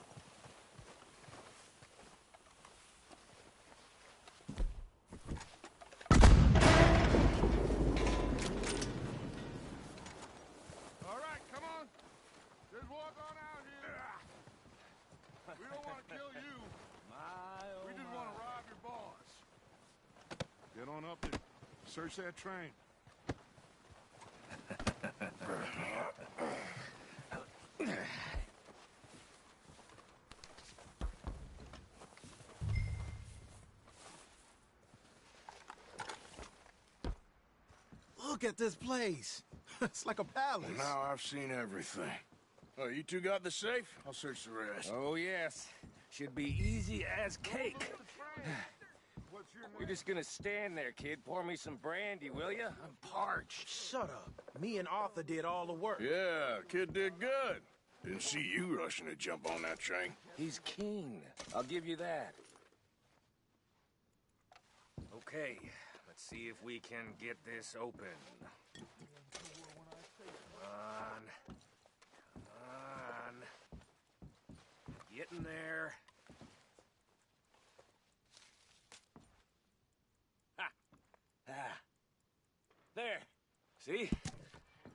We don't want to kill you. We just want to rob your boss. Get on up there. Search that train. Look at this place. It's like a palace. Well, now I've seen everything. Oh, you two got the safe? I'll search the rest. Oh, yes. Should be easy as cake. You're just gonna stand there, kid. Pour me some brandy, will you? I'm parched. Shut up. Me and Arthur did all the work. Yeah, kid did good. Didn't see you rushing to jump on that train. He's keen. I'll give you that. Okay, let's see if we can get this open. Come on. Come on. Get in there. Ha! Ah. There. See?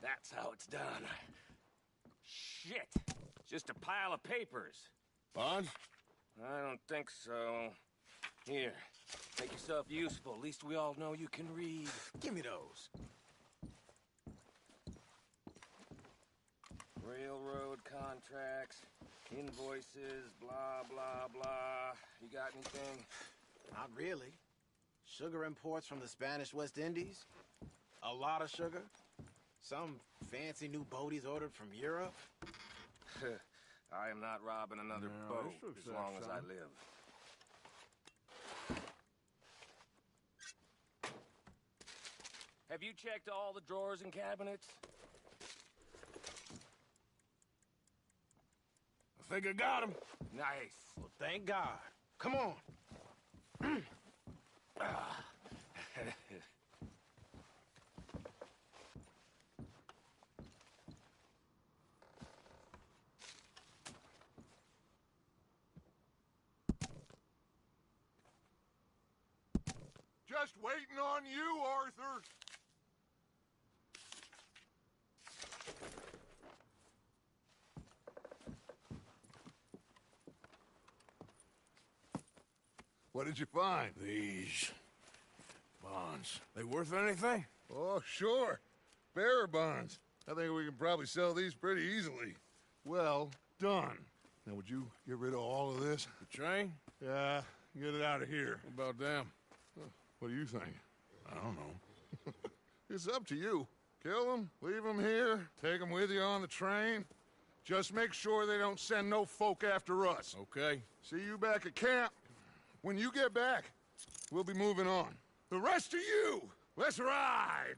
That's how it's done. Shit. Just a pile of papers. Bonds? I don't think so. Here. Make yourself useful. At least we all know you can read. Give me those. Railroad contracts, invoices, blah, blah, blah. You got anything? Not really. Sugar imports from the Spanish West Indies. A lot of sugar. Some fancy new boat he's ordered from Europe. I am not robbing another boat as long as I live. Have you checked all the drawers and cabinets? I think I got him. Nice. Well, thank God. Come on. Just waiting on you, Arthur. What did you find? These bonds. They worth anything? Oh, sure. Bearer bonds. I think we can probably sell these pretty easily. Well done. Now, would you get rid of all of this? The train? Yeah, get it out of here. What about them? What do you think? I don't know. It's up to you. Kill them, leave them here, take them with you on the train. Just make sure they don't send no folk after us. Okay. See you back at camp. When you get back, we'll be moving on. The rest of you, let's ride!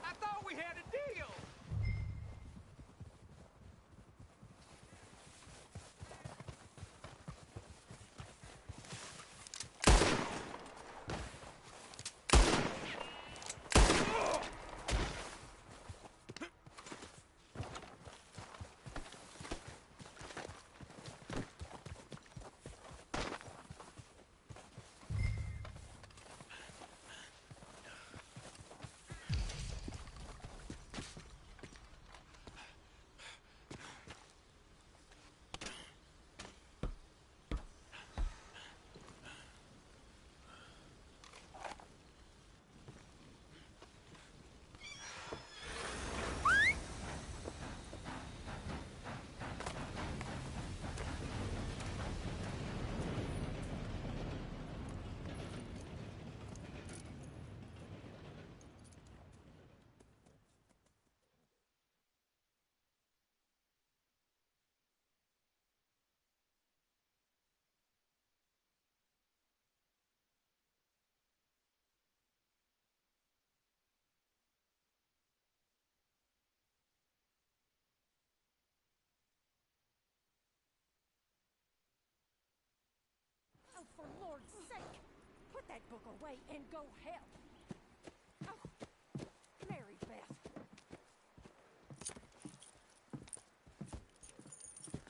I thought we had a deal. Oh, for Lord's sake, put that book away and go help. Oh, Mary Beth.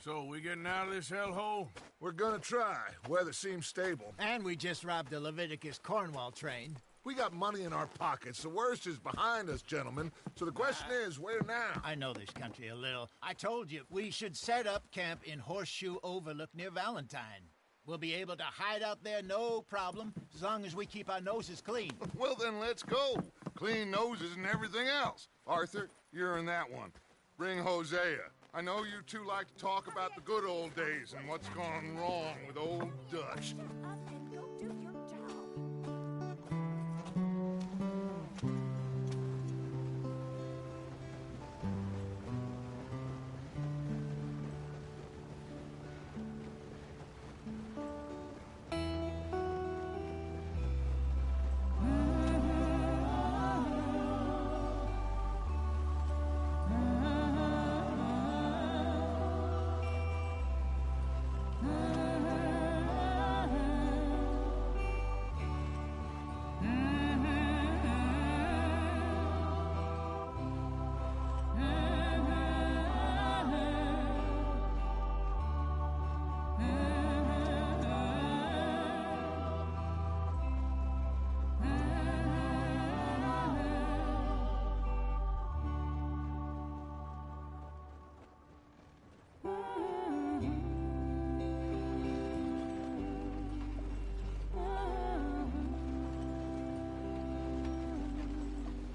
So, we getting out of this hellhole? We're gonna try. Weather seems stable. And we just robbed a Leviticus Cornwall train. We got money in our pockets. The worst is behind us, gentlemen. So the question is, where now? I know this country a little. I told you, we should set up camp in Horseshoe Overlook near Valentine. We'll be able to hide out there, no problem, as long as we keep our noses clean. Well, then let's go. Clean noses and everything else. Arthur, you're in that one. Bring Hosea. I know you two like to talk about the good old days and what's gone wrong with old Dutch.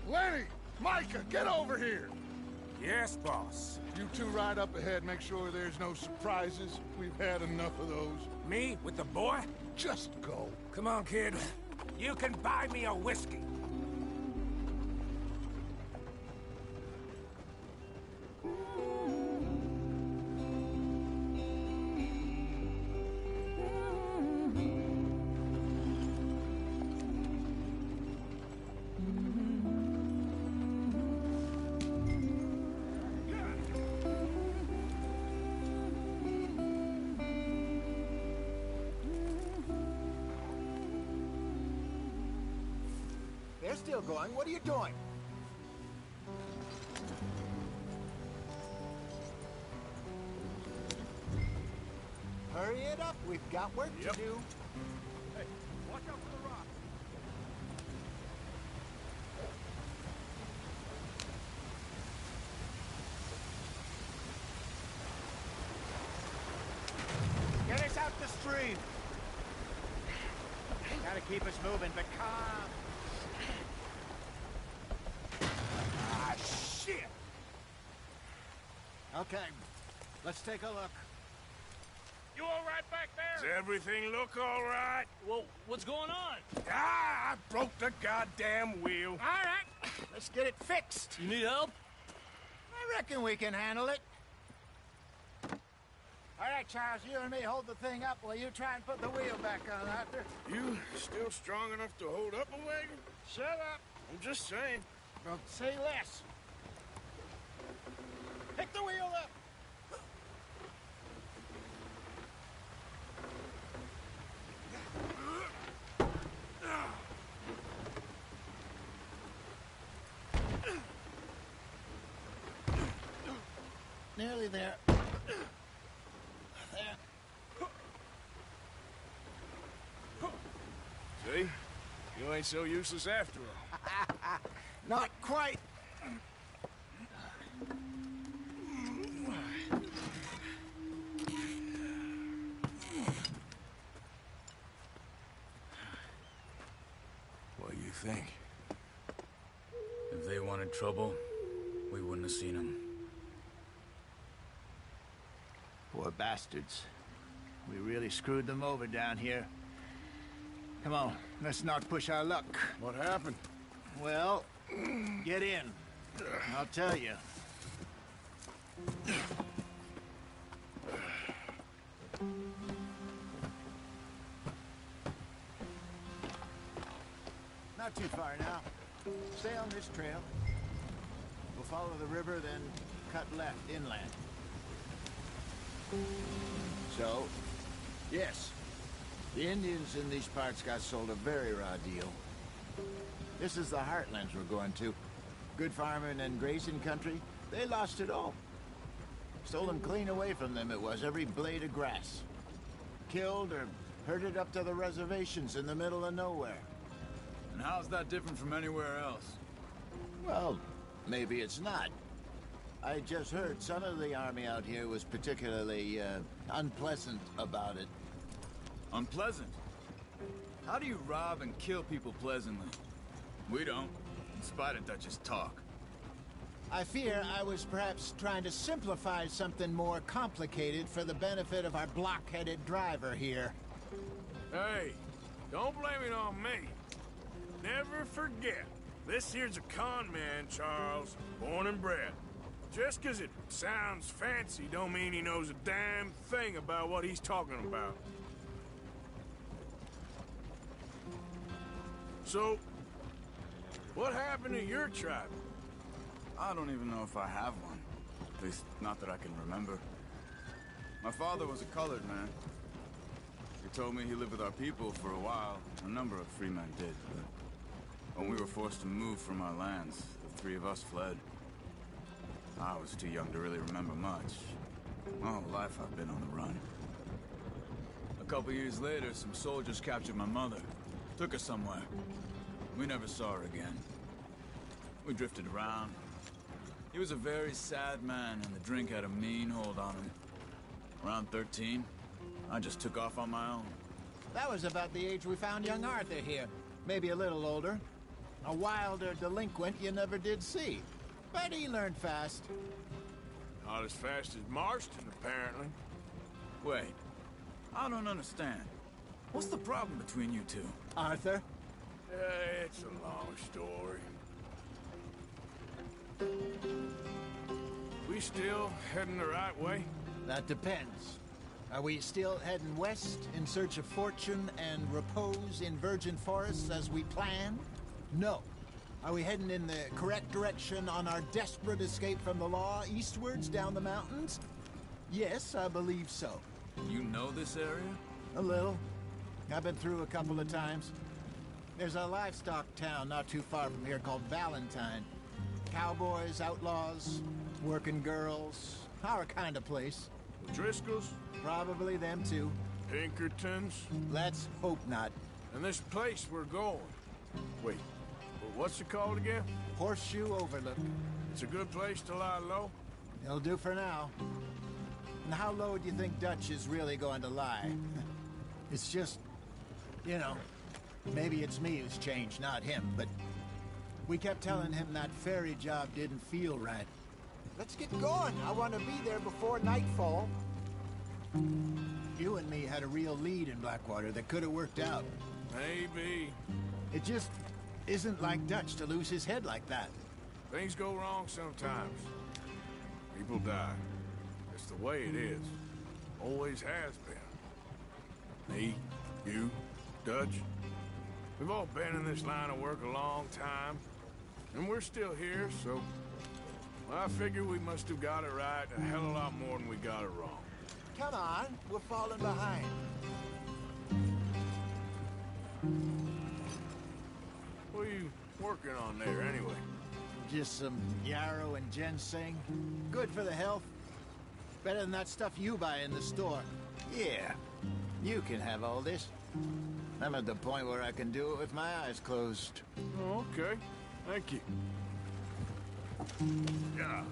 Lenny! Micah, get over here! Yes, boss. You two ride up ahead, make sure there's no surprises. We've had enough of those. Me? With the boy? Just go. Come on, kid. You can buy me a whiskey. They're still going. What are you doing? Hurry it up. We've got work to do. Hey, watch out for the rock. Get us out the stream. Gotta keep us moving, but calm. Ah, shit! Okay, let's take a look. You all right back there? Does everything look all right? Well, what's going on? Ah, I broke the goddamn wheel. All right, let's get it fixed. You need help? I reckon we can handle it. All right, Charles, you and me hold the thing up while you try and put the wheel back on, Arthur. You still strong enough to hold up a wagon? Shut up. I'm just saying. Don't say less. Pick the wheel up. Nearly there. See? You ain't so useless after all. Not quite. What do you think? If they wanted trouble, we wouldn't have seen them. Poor bastards. We really screwed them over down here. Come on, let's not push our luck. What happened? Well, get in. I'll tell you. Not too far now. Stay on this trail. We'll follow the river, then cut left inland. So, yes, the Indians in these parts got sold a very raw deal. This is the heartlands we're going to. Good farming and grazing country, they lost it all. Stolen clean away from them it was, every blade of grass. killed or herded up to the reservations in the middle of nowhere. And how's that different from anywhere else? Well, maybe it's not. I just heard some of the army out here was particularly, unpleasant about it. Unpleasant? How do you rob and kill people pleasantly? We don't, in spite of Dutch's talk. I fear I was perhaps trying to simplify something more complicated for the benefit of our blockheaded driver here. Hey, don't blame it on me. Never forget, this here's a con man, Charles, born and bred. Just 'cause it sounds fancy don't mean he knows a damn thing about what he's talking about. So, what happened to your tribe? I don't even know if I have one. At least, not that I can remember. My father was a colored man. He told me he lived with our people for a while. A number of free men did, but when we were forced to move from our lands, the three of us fled. I was too young to really remember much. My whole life I've been on the run. A couple years later, some soldiers captured my mother. Took her somewhere. We never saw her again. We drifted around. He was a very sad man, and the drink had a mean hold on him. Around 13, I just took off on my own. That was about the age we found young Arthur here. Maybe a little older. A wilder delinquent you never did see. But he learned fast. Not as fast as Marston, apparently. Wait, I don't understand. What's the problem between you two? Arthur? It's a long story. We still heading the right way? That depends. Are we still heading west in search of fortune and repose in virgin forests as we planned? No. Are we heading in the correct direction on our desperate escape from the law eastwards down the mountains? Yes, I believe so. You know this area? A little. I've been through a couple of times. There's a livestock town not too far from here called Valentine. Cowboys, outlaws, working girls, our kind of place. Driscoll's? Probably them too. Pinkertons? Let's hope not. And this place we're going. Wait, what's it called again? Horseshoe Overlook. It's a good place to lie low? It'll do for now. And how low do you think Dutch is really going to lie? It's just, you know, maybe it's me who's changed, not him, but we kept telling him that ferry job didn't feel right. Let's get going. I want to be there before nightfall. You and me had a real lead in Blackwater that could have worked out. Maybe. It just isn't like Dutch to lose his head like that. Things go wrong sometimes. People die. It's the way it is. Always has been. Me, you, Dutch. We've all been in this line of work a long time. And we're still here, so... well, I figure we must have got it right a hell of a lot more than we got it wrong. Come on, we're falling behind. What are you working on there, anyway? Just some yarrow and ginseng. Good for the health. Better than that stuff you buy in the store. Yeah, you can have all this. I'm at the point where I can do it with my eyes closed. Oh, okay. Thank you. Yeah.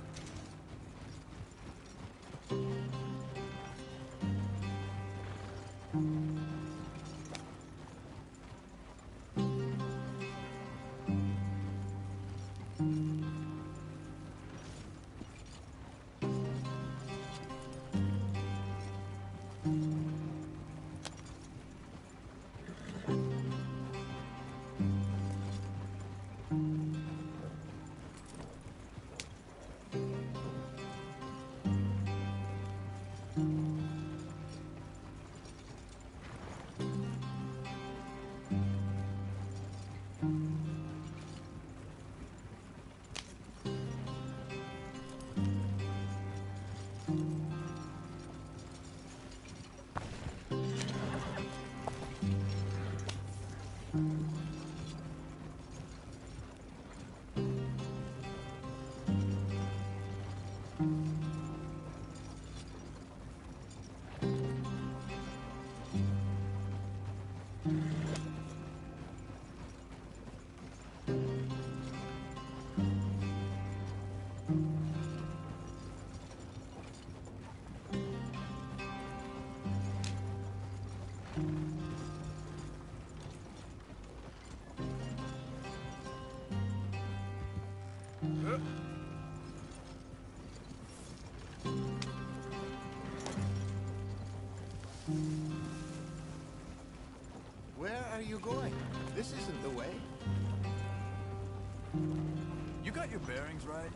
you going? This isn't the way. You got your bearings right?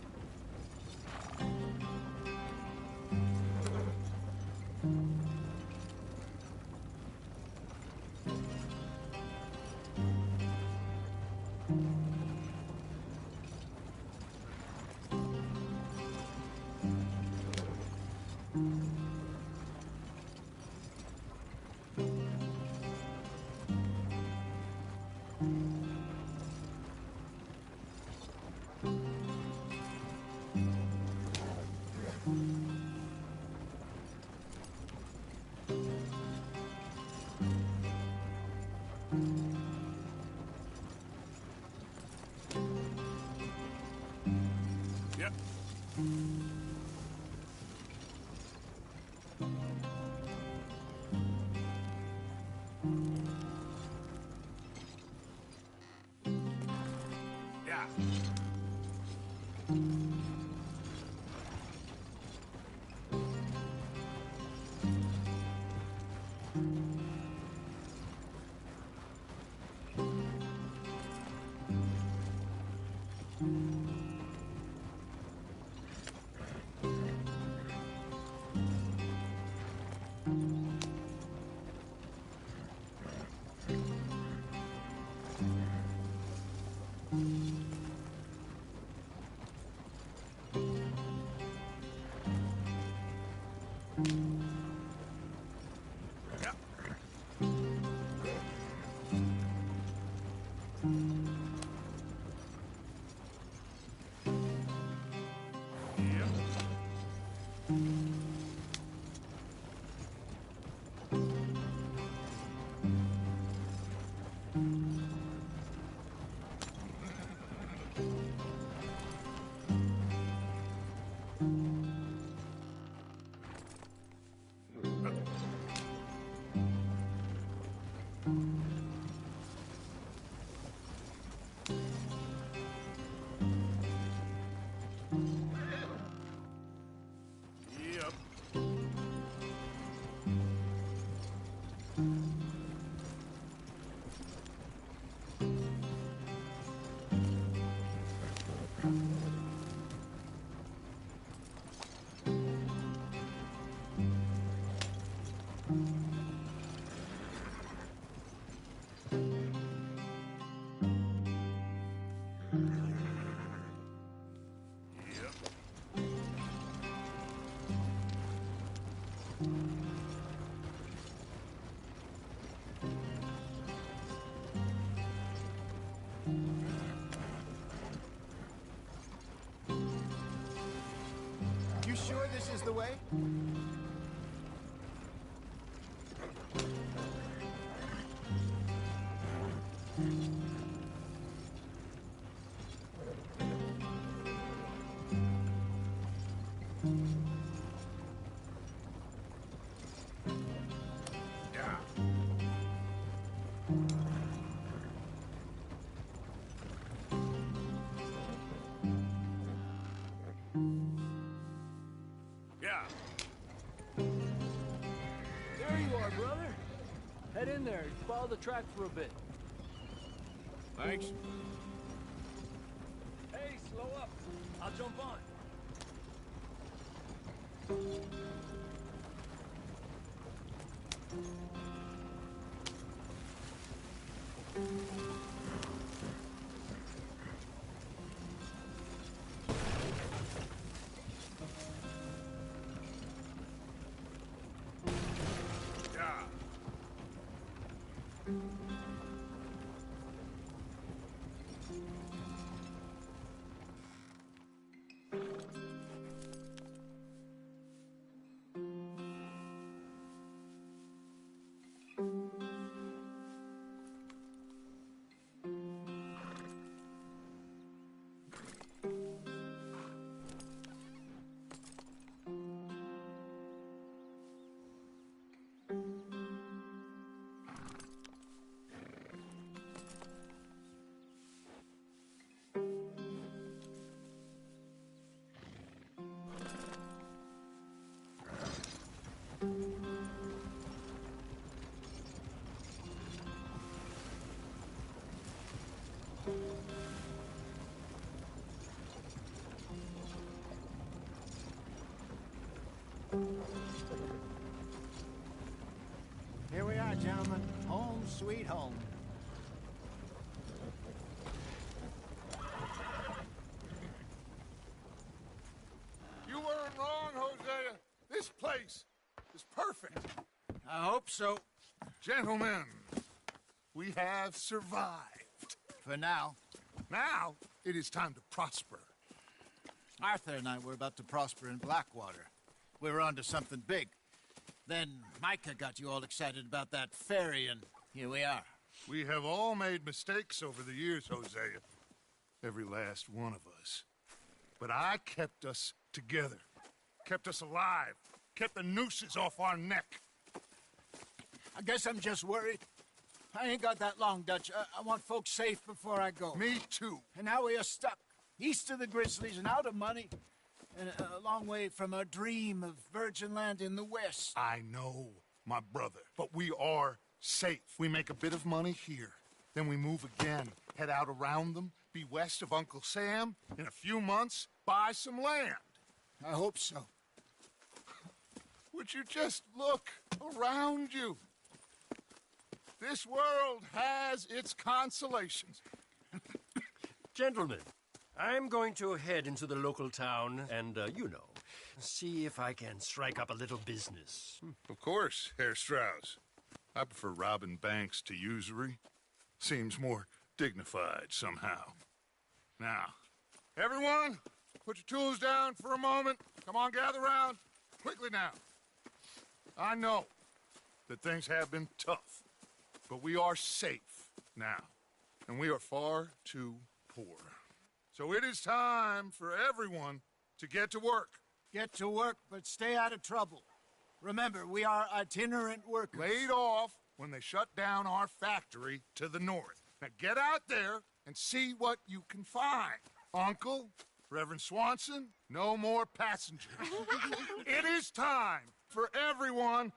Yep. Yeah. You sure this is the way? Yeah. There you are, brother. Head in there. Follow the track for a bit. Thanks. Hey, slow up. I'll jump on. gentlemen. Home sweet home. You weren't wrong, Hosea. This place is perfect. I hope so. Gentlemen, we have survived. For now. Now, it is time to prosper. Arthur and I were about to prosper in Blackwater. We were onto something big. Then Micah got you all excited about that ferry, and here we are. We have all made mistakes over the years, Hosea. Every last one of us. But I kept us together. Kept us alive. Kept the nooses off our neck. I guess I'm just worried. I ain't got that long, Dutch. I want folks safe before I go. Me too. And now we are stuck. East of the Grizzlies and out of money. And a long way from our dream of virgin land in the west. I know, my brother. But we are safe. We make a bit of money here. Then we move again. Head out around them. Be west of Uncle Sam. In a few months, buy some land. I hope so. Would you just look around you? This world has its consolations. Gentlemen, I'm going to head into the local town and, see if I can strike up a little business. Of course, Herr Strauss. I prefer robbing banks to usury. Seems more dignified somehow. Now, everyone, put your tools down for a moment. Come on, gather round. Quickly now. I know that things have been tough, but we are safe now, and we are far too poor. So it is time for everyone to get to work. Get to work, but stay out of trouble. Remember, we are itinerant workers. Laid off when they shut down our factory to the north. Now get out there and see what you can find. Uncle, Reverend Swanson, no more passengers. It is time for everyone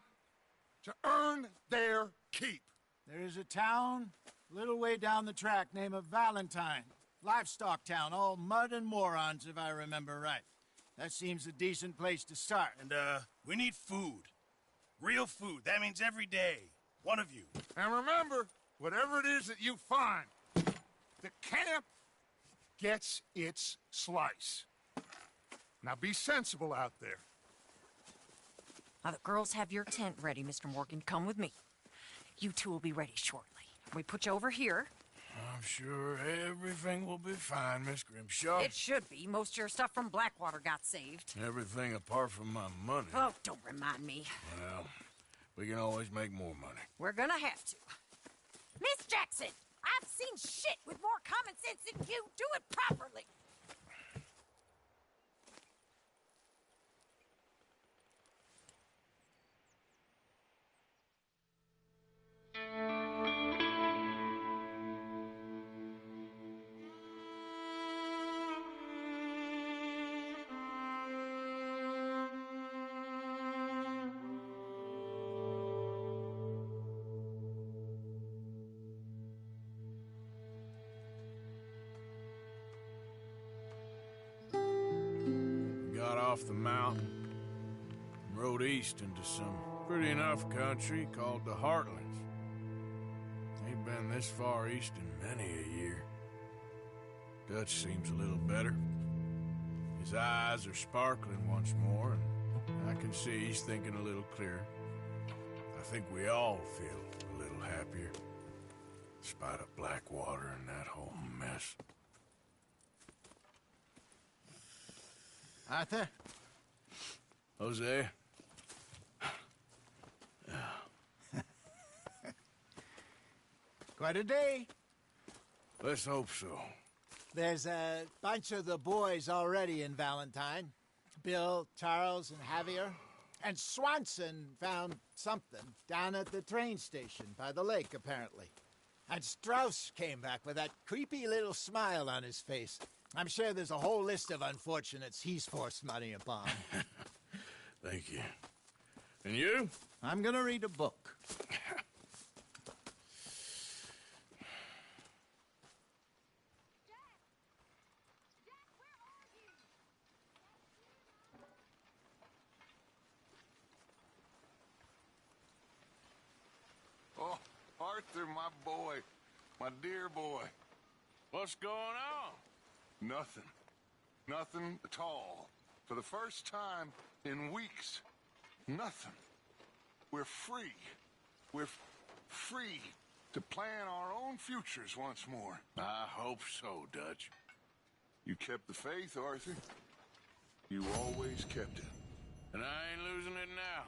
to earn their keep. There is a town a little way down the track named Valentine. Livestock town, all mud and morons, if I remember right. That seems a decent place to start. And, we need food. Real food. That means every day. One of you. And remember, whatever it is that you find, the camp gets its slice. Now be sensible out there. Now, the girls have your tent ready, Mr. Morgan. Come with me. You two will be ready shortly. We put you over here. I'm sure everything will be fine, Miss Grimshaw. It should be. Most of your stuff from Blackwater got saved. Everything apart from my money. Oh, don't remind me. Well, we can always make more money. We're gonna have to. Miss Jackson, I've seen shit with more common sense than you. Do it properly. Got off the mountain, rode east into some pretty enough country called the Heartlands. Ain't been this far east in many a year. Dutch seems a little better. His eyes are sparkling once more, and I can see he's thinking a little clearer. I think we all feel a little happier, in spite of Blackwater and that whole mess. Arthur? Jose? Quite a day. Let's hope so. There's a bunch of the boys already in Valentine. Bill, Charles, and Javier. And Swanson found something down at the train station by the lake, apparently. And Strauss came back with that creepy little smile on his face. I'm sure there's a whole list of unfortunates he's forced money upon. Thank you. And you? I'm gonna read a book. Arthur, my boy. My dear boy. What's going on? Nothing. Nothing at all. For the first time in weeks. Nothing. We're free. We're free to plan our own futures once more. I hope so, Dutch. You kept the faith, Arthur. You always kept it. And I ain't losing it now.